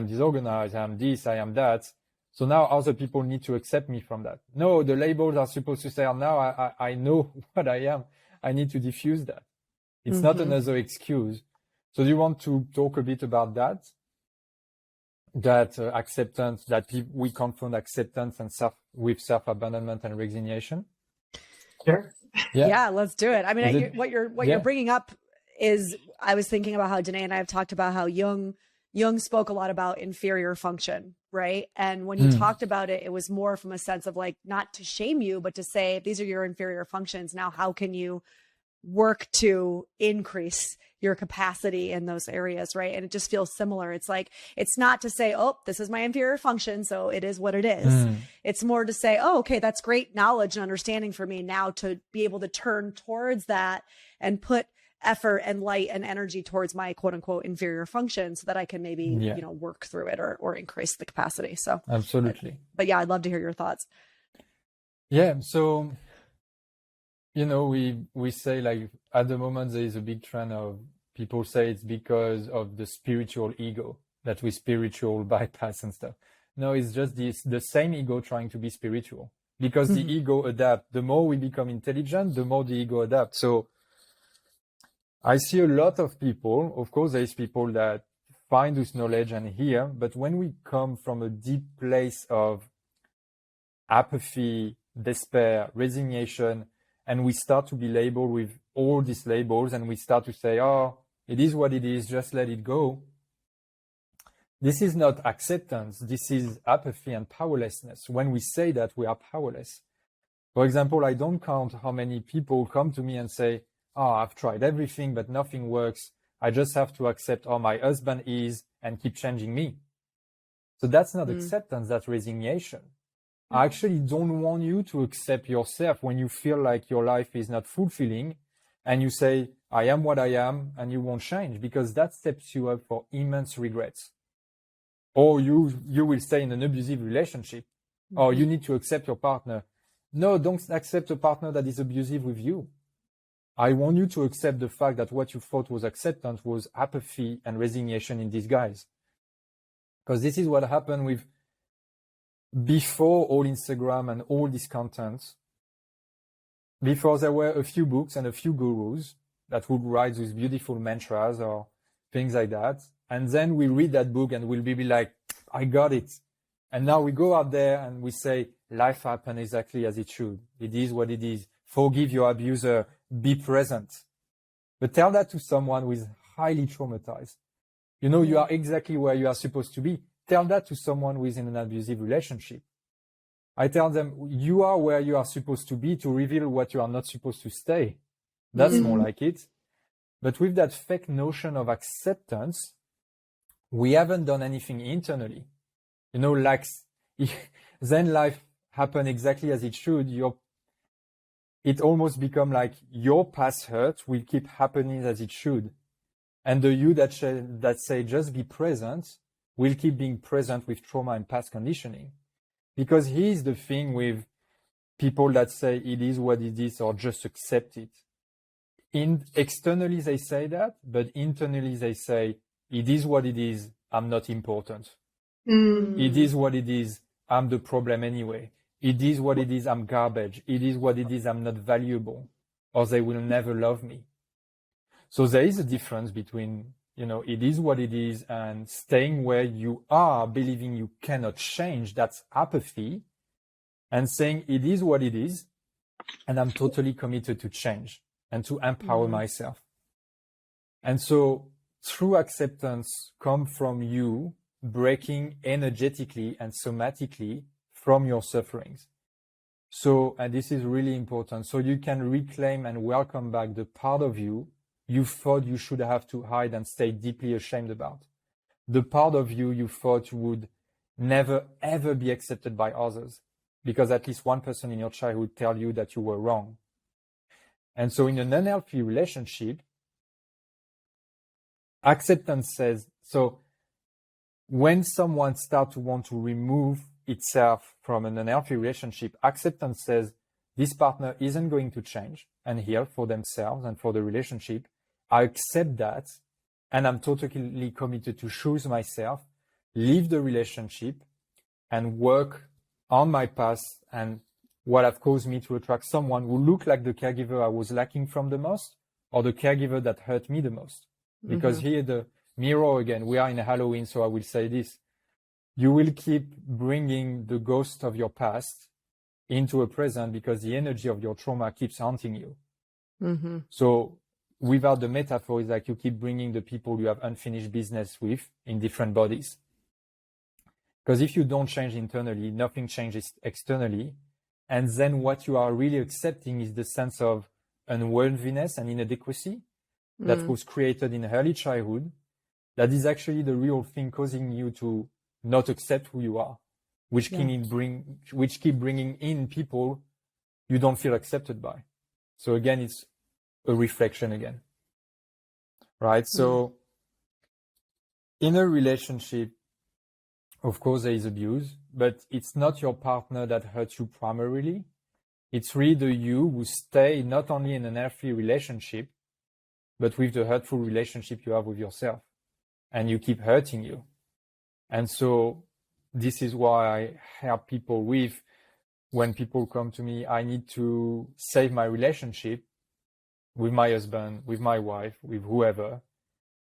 disorganized, I am this, I am that. So now other people need to accept me from that. No, the labels are supposed to say, oh, now I know what I am. I need to diffuse that. It's not another excuse. So do you want to talk a bit about that? That acceptance, that we confront acceptance and with self-abandonment and resignation? Sure. Yeah, let's do it. I mean, what you're bringing up is, I was thinking about how Danae and I have talked about how Jung spoke a lot about inferior function, right? And when he talked about it, it was more from a sense of like, not to shame you, but to say, these are your inferior functions. Now, how can you work to increase your capacity in those areas, right? And it just feels similar. It's like, it's not to say, oh, this is my inferior function, so it is what it is. It's more to say, oh, okay, that's great knowledge and understanding for me now to be able to turn towards that and put effort and light and energy towards my quote unquote inferior function so that I can maybe, you know, work through it or increase the capacity. So absolutely. But yeah, I'd love to hear your thoughts. Yeah. So, you know, we say, like, at the moment there is a big trend of people say it's because of the spiritual ego that we spiritual bypass and stuff. No, it's just the same ego trying to be spiritual, because the ego adapts. The more we become intelligent, the more the ego adapts. So I see a lot of people, of course, there's people that find this knowledge and hear, but when we come from a deep place of apathy, despair, resignation, and we start to be labeled with all these labels, and we start to say, oh, it is what it is, just let it go. This is not acceptance. This is apathy and powerlessness. When we say that, we are powerless. For example, I don't count how many people come to me and say, oh, I've tried everything, but nothing works. I just have to accept how my husband is and keep changing me. So that's not acceptance, that's resignation. I actually don't want you to accept yourself when you feel like your life is not fulfilling and you say, I am what I am, and you won't change, because that sets you up for immense regrets. Or you will stay in an abusive relationship, or you need to accept your partner. No, don't accept a partner that is abusive with you. I want you to accept the fact that what you thought was acceptance was apathy and resignation in disguise. Because this is what happened with, before all Instagram and all this content, before there were a few books and a few gurus that would write these beautiful mantras or things like that. And then we read that book and we'll be like, I got it. And now we go out there and we say, life happened exactly as it should. It is what it is. Forgive your abuser. Be present. But tell that to someone who is highly traumatized. You know, you are exactly where you are supposed to be. Tell that to someone who is in an abusive relationship. I tell them, you are where you are supposed to be to reveal what you are not supposed to stay. That's more like it. But with that fake notion of acceptance, we haven't done anything internally. You know, like, then life happened exactly as it should. it almost become like your past hurt will keep happening as it should. And the you that say just be present will keep being present with trauma and past conditioning. Because here's the thing with people that say it is what it is or just accept it. Externally they say that, but internally they say, it is what it is, I'm not important. It is what it is, I'm the problem anyway. It is what it is, I'm garbage. It is what it is, I'm not valuable. Or they will never love me. So there is a difference between, it is what it is and staying where you are, believing you cannot change, that's apathy, and saying it is what it is, and I'm totally committed to change and to empower myself. And so true acceptance comes from you breaking energetically and somatically from your sufferings. So, and this is really important, so you can reclaim and welcome back the part of you thought you should have to hide and stay deeply ashamed about. The part of you thought you would never ever be accepted by others because at least one person in your childhood tell you that you were wrong. And so in an unhealthy relationship, acceptance says, so when someone starts to want to remove itself from an unhealthy relationship, acceptance says this partner isn't going to change and heal for themselves and for the relationship. I accept that, and I'm totally committed to choose myself, leave the relationship, and work on my past and what have caused me to attract someone who looked like the caregiver I was lacking from the most, or the caregiver that hurt me the most. Because here the mirror again, we are in Halloween, so I will say this. You will keep bringing the ghost of your past into a present because the energy of your trauma keeps haunting you. So without the metaphor, it's like you keep bringing the people you have unfinished business with in different bodies. Because if you don't change internally, nothing changes externally. And then what you are really accepting is the sense of unworthiness and inadequacy that was created in early childhood. That is actually the real thing causing you to not accept who you are, which keep bringing in people you don't feel accepted by. So again, it's a reflection again, right? So in a relationship, of course, there is abuse, but it's not your partner that hurts you primarily. It's really the you who stay not only in an unhealthy relationship, but with the hurtful relationship you have with yourself, and you keep hurting you. And so this is why I help people with, when people come to me, I need to save my relationship with my husband, with my wife, with whoever.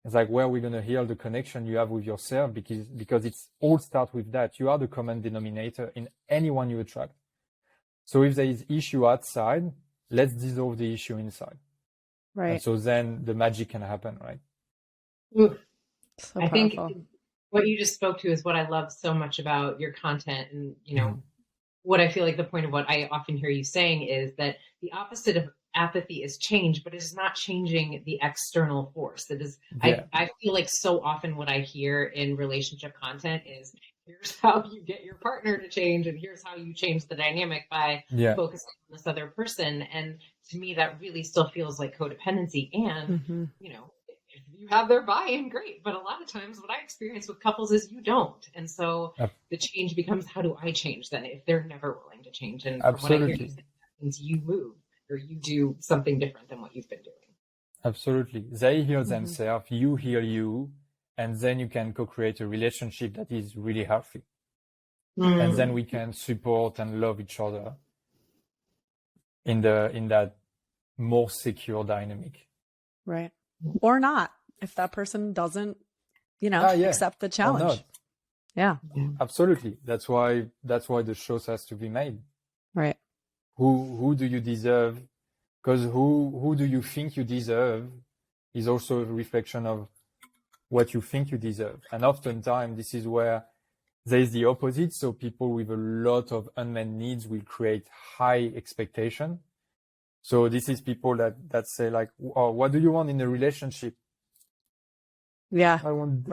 It's like, where are we going to heal the connection you have with yourself? Because it's all starts with that. You are the common denominator in anyone you attract. So if there is issue outside, let's dissolve the issue inside. Right. And so then the magic can happen, right? So I think powerful. what you just spoke to is what I love so much about your content. And, what I feel like the point of what I often hear you saying is that the opposite of apathy is change, but it's not changing the external force. That is, I feel like so often what I hear in relationship content is, here's how you get your partner to change, and here's how you change the dynamic by focusing on this other person. And to me, that really still feels like codependency. And, if you have their buy-in, great. But a lot of times what I experience with couples is you don't. And so the change becomes, how do I change then if they're never willing to change? And from what I hear you say, that means you move or you do something different than what you've been doing. Absolutely. They heal themselves, you heal you, and then you can co-create a relationship that is really healthy. And then we can support and love each other in that more secure dynamic. Right. Or not, if that person doesn't, accept the challenge. Yeah. Absolutely. That's why the shows has to be made. Right. Who do you deserve? Because who do you think you deserve is also a reflection of what you think you deserve. And oftentimes this is where there is the opposite. So people with a lot of unmet needs will create high expectation. So this is people that say like, oh, what do you want in a relationship? Yeah. I want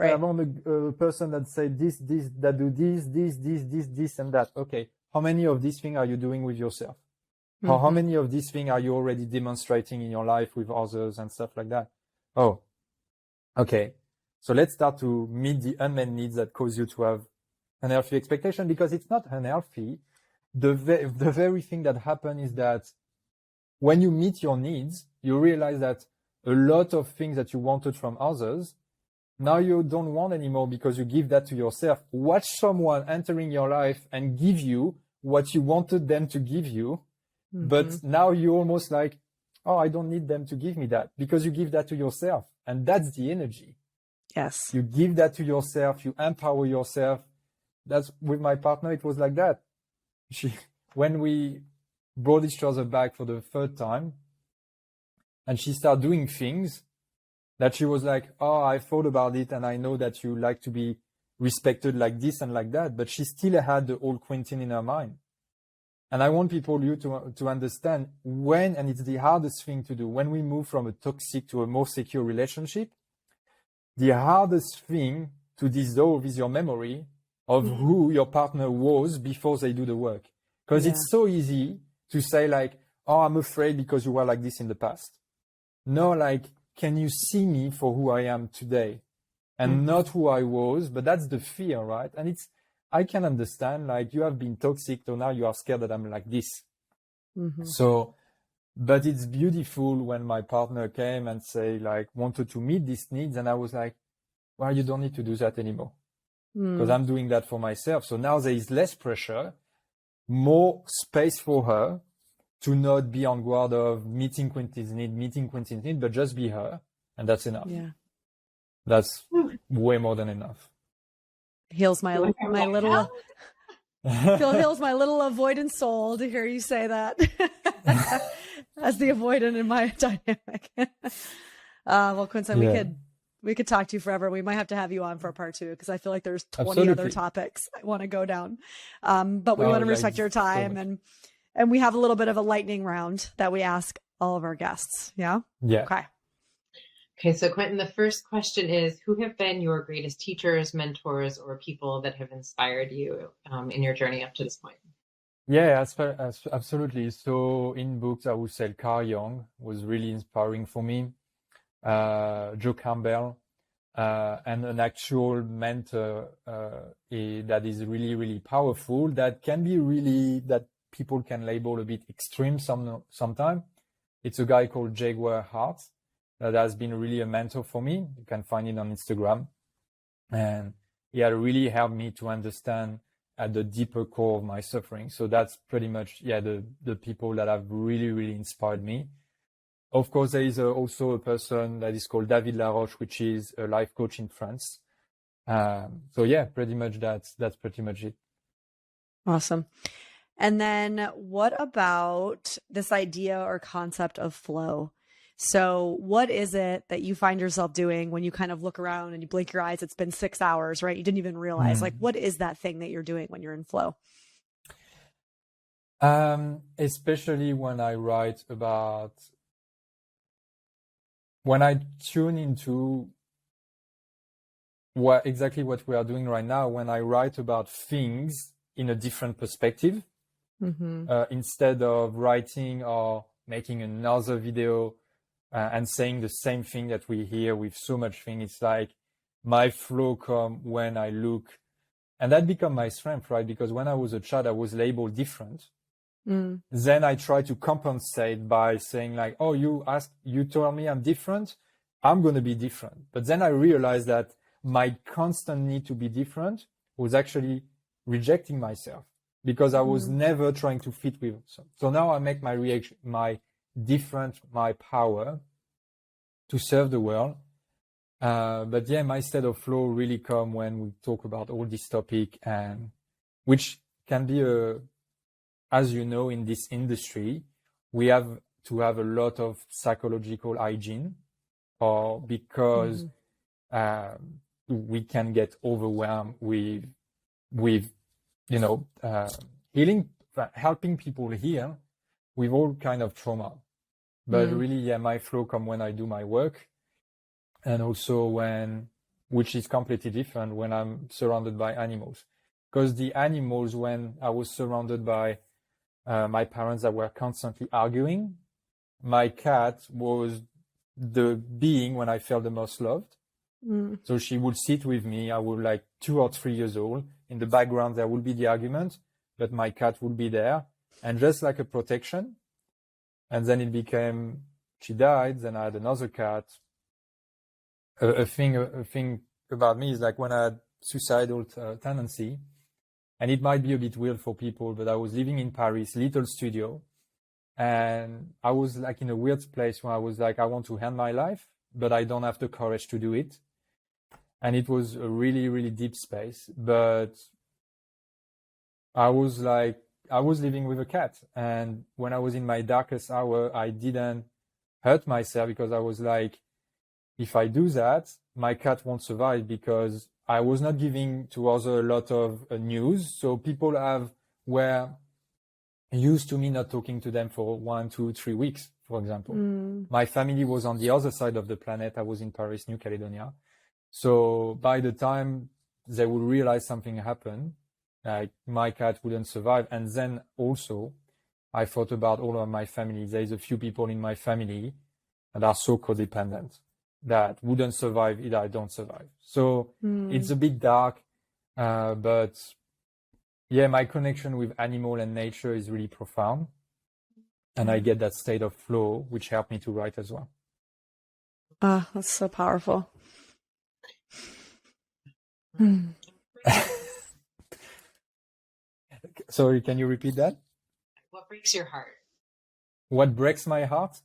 a person that say this, that do this, and that. Okay. How many of these things are you doing with yourself? How many of these things are you already demonstrating in your life with others and stuff like that? Oh, okay. So let's start to meet the unmet needs that cause you to have unhealthy expectation, because it's not unhealthy. The very thing that happens is that when you meet your needs, you realize that a lot of things that you wanted from others, now you don't want anymore because you give that to yourself. Watch someone entering your life and give you what you wanted them to give you. But now you're almost like, oh, I don't need them to give me that, because you give that to yourself. And that's the energy. Yes. You give that to yourself. You empower yourself. That's with my partner. It was like that. When we brought each other back for the third time, and she started doing things that she was like, oh, I thought about it, and I know that you like to be respected like this and like that, but she still had the old Quentin in her mind. And I want you to understand when, and it's the hardest thing to do, when we move from a toxic to a more secure relationship, the hardest thing to dissolve is your memory of who your partner was before they do the work. Because it's so easy to say like, oh, I'm afraid because you were like this in the past. No, like, can you see me for who I am today and not who I was? But that's the fear, right? And I can understand, like, you have been toxic, so now you are scared that I'm like this. So, but it's beautiful when my partner came and say, like, wanted to meet these needs. And I was like, well, you don't need to do that anymore, because I'm doing that for myself. So now there is less pressure, more space for her to not be on guard of meeting Quentin's need, but just be her. And that's enough. Yeah. That's way more than enough. Heals my little heals my little avoidant soul to hear you say that. As the avoidant in my dynamic. Well, Quentin, we could talk to you forever. We might have to have you on for a part 2, because I feel like there's 20 other topics I want to go down. But we want to respect your time, and we have a little bit of a lightning round that we ask all of our guests. Yeah. Yeah. Okay, so Quentin, the first question is, who have been your greatest teachers, mentors, or people that have inspired you in your journey up to this point? Yeah, absolutely. So in books, I would say Carl Jung was really inspiring for me. Joe Campbell, and an actual mentor that is really, really powerful, that can be really, that people can label a bit extreme sometimes. It's a guy called Jaguar Heart that has been really a mentor for me. You can find it on Instagram. And he had really helped me to understand at the deeper core of my suffering. So that's pretty much, the people that have really, really inspired me. Of course, there is also a person that is called David Laroche, which is a life coach in France. So yeah, pretty much that's pretty much it. Awesome. And then what about this idea or concept of flow? So what is it that you find yourself doing when you kind of look around and you blink your eyes? It's been 6 hours, right? You didn't even realize, like, what is that thing that you're doing when you're in flow? Especially when I write about, when I tune into what we are doing right now, when I write about things in a different perspective, instead of writing or making another video and saying the same thing that we hear with so much thing. It's like my flow come when I look, and that become my strength, right? Because when I was a child, I was labeled different. Then I try to compensate by saying like, oh, you told me I'm different, I'm going to be different. But then I realized that my constant need to be different was actually rejecting myself, because I was never trying to fit with. So now I make my reaction, my power to serve the world. But yeah, my state of flow really come when we talk about all this topic, and which can be as you know, in this industry, we have to have a lot of psychological hygiene, or because we can get overwhelmed with healing, helping people heal with all kind of trauma. But really, yeah, my flow come when I do my work, and also which is completely different, when I'm surrounded by animals. Because the animals, when I was surrounded by my parents that were constantly arguing. My cat was the being when I felt the most loved. So she would sit with me. I was like 2 or 3 years old. In the background, there would be the argument, but my cat would be there, and just like a protection. And then it became, she died. Then I had another cat. A thing about me is like when I had suicidal tendency, and it might be a bit weird for people, but I was living in Paris, little studio, and I was like in a weird place where I was like, I want to end my life, but I don't have the courage to do it. And it was a really, really deep space. But I was living with a cat. And when I was in my darkest hour, I didn't hurt myself because I was like, if I do that, my cat won't survive, because I was not giving to others a lot of news. So people were used to me not talking to them for 1, 2, 3 weeks, for example. My family was on the other side of the planet. I was in Paris, New Caledonia. So by the time they would realize something happened, like my cat wouldn't survive. And then also I thought about all of my family. There's a few people in my family that are so codependent that wouldn't survive if I don't survive. So it's a bit dark, but yeah, my connection with animal and nature is really profound. And I get that state of flow, which helped me to write as well. That's so powerful. Sorry, can you repeat that? What breaks your heart? What breaks my heart?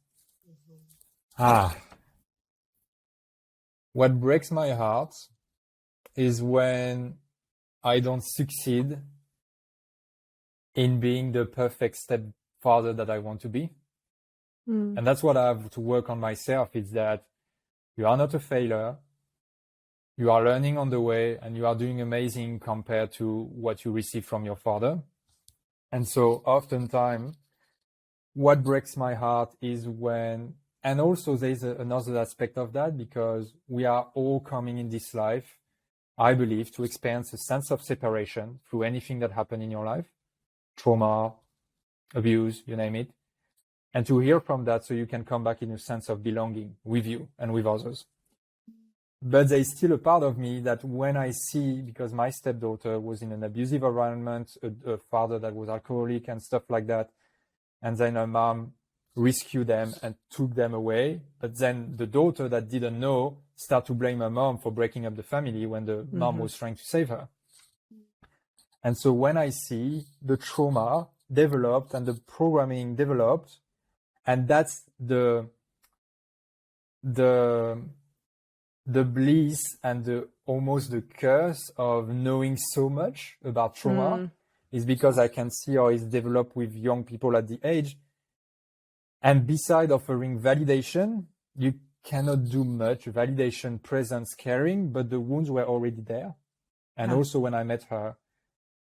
What breaks my heart is when I don't succeed in being the perfect stepfather that I want to be. And that's what I have to work on myself, is that you are not a failure. You are learning on the way, and you are doing amazing compared to what you received from your father. And so oftentimes, what breaks my heart is when, and also there's another aspect of that, because we are all coming in this life, I believe, to experience a sense of separation through anything that happened in your life, trauma, abuse, you name it, and to hear from that so you can come back in a sense of belonging with you and with others. But there's still a part of me that when I see, because my stepdaughter was in an abusive environment, a father that was alcoholic and stuff like that, and then her mom rescued them and took them away. But then the daughter that didn't know started to blame her mom for breaking up the family when the mom was trying to save her. And so when I see the trauma developed and the programming developed, and that's the bliss and almost the curse of knowing so much about trauma, is because I can see how it's developed with young people at the age. And beside offering validation, you cannot do much. Validation, presence, caring, but the wounds were already there. And also when I met her,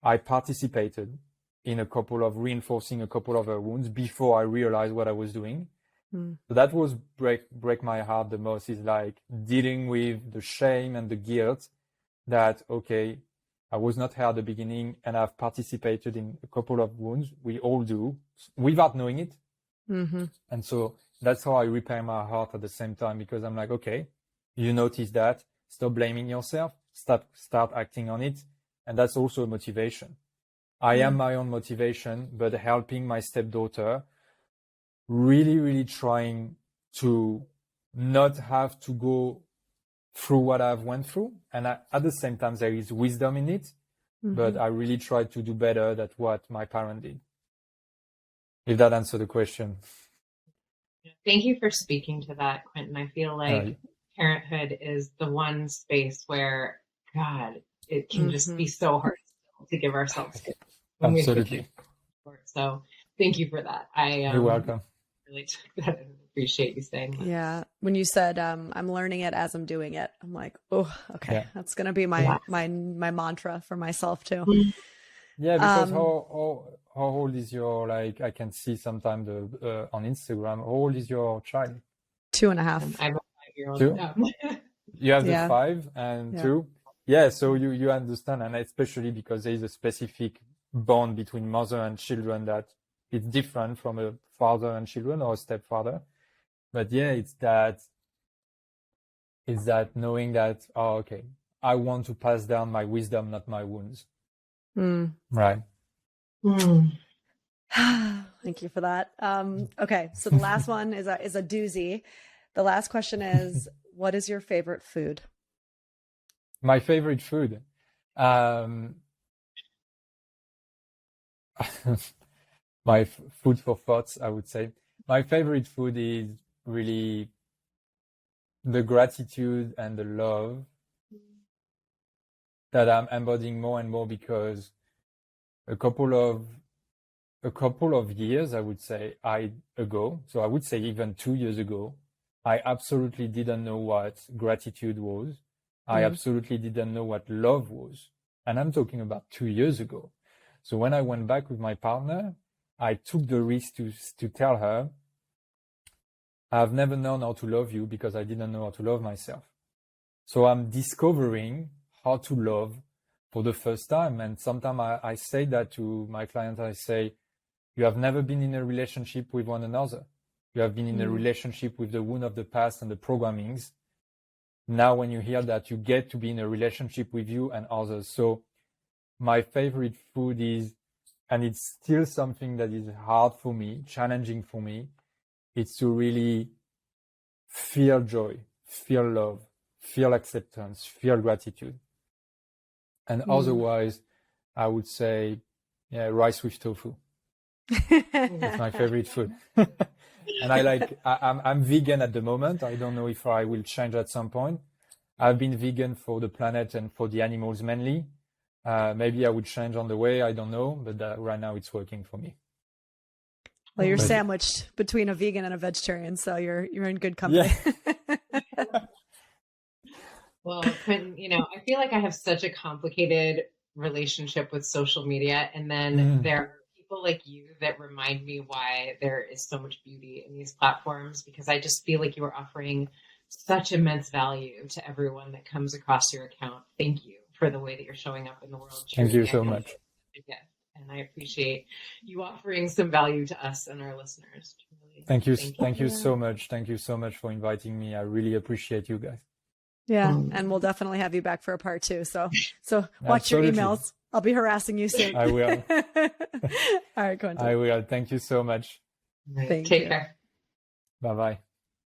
I participated in reinforcing a couple of her wounds before I realized what I was doing. So that was break my heart the most, is like dealing with the shame and the guilt that, okay, I was not here at the beginning and I've participated in a couple of wounds. We all do without knowing it. And so that's how I repair my heart at the same time, because I'm like, okay, you notice that, stop blaming yourself, start acting on it. And that's also a motivation. I am my own motivation, but helping my stepdaughter, really, really trying to not have to go through what I've went through. And at the same time, there is wisdom in it, but I really try to do better than what my parent did. If that answered the question. Thank you for speaking to that, Quentin. I feel like parenthood is the one space where, God, it can just be so hard to give ourselves to. Absolutely. So thank you for that. You're welcome. Really took that and appreciate you saying that. Yeah. When you said, I'm learning it as I'm doing it, I'm like, oh, okay. Yeah. That's going to be my mantra for myself too. Yeah. Because how old is your, like, I can see sometimes on Instagram, how old is your child? 2.5. I have a 5-year-old. 2? Yeah. You have the 5 and 2. Yeah. So you understand. And especially because there is a specific bond between mother and children that it's different from a father and children or a stepfather. But yeah, it's that knowing that, oh, okay, I want to pass down my wisdom, not my wounds. Right. Thank you for that. Okay, so the last one is a doozy. The last question is, what is your favorite food? My favorite food. My food for thoughts, I would say. My favorite food is really the gratitude and the love that I'm embodying more and more, because a couple of years, I would say, ago, so I would say even 2 years ago, I absolutely didn't know what gratitude was. I absolutely didn't know what love was. And I'm talking about 2 years ago. So when I went back with my partner, I took the risk to tell her, I've never known how to love you because I didn't know how to love myself. So I'm discovering how to love for the first time. And sometimes I say that to my clients. I say, you have never been in a relationship with one another. You have been in a relationship with the wound of the past and the programmings. Now, when you hear that, you get to be in a relationship with you and others. So my favorite food is, and it's still something that is hard for me, challenging for me, it's to really feel joy, feel love, feel acceptance, feel gratitude. And otherwise, I would say, yeah, rice with tofu. It's my favorite food. And I'm vegan at the moment. I don't know if I will change at some point. I've been vegan for the planet and for the animals mainly. Maybe I would change on the way. I don't know, but right now it's working for me. Well, you're sandwiched between a vegan and a vegetarian, so you're in good company. Yeah. Well, Quentin, I feel like I have such a complicated relationship with social media, and then there are people like you that remind me why there is so much beauty in these platforms, because I just feel like you are offering such immense value to everyone that comes across your account. Thank you for the way that you're showing up in the world. Thank you so much. And I appreciate you offering some value to us and our listeners. Really, thank you so much. Thank you so much for inviting me. I really appreciate you guys. Yeah, and we'll definitely have you back for a part 2. So watch your emails. I'll be harassing you soon. I will. All right, Quentin. I will. Thank you so much. Take care. Bye-bye.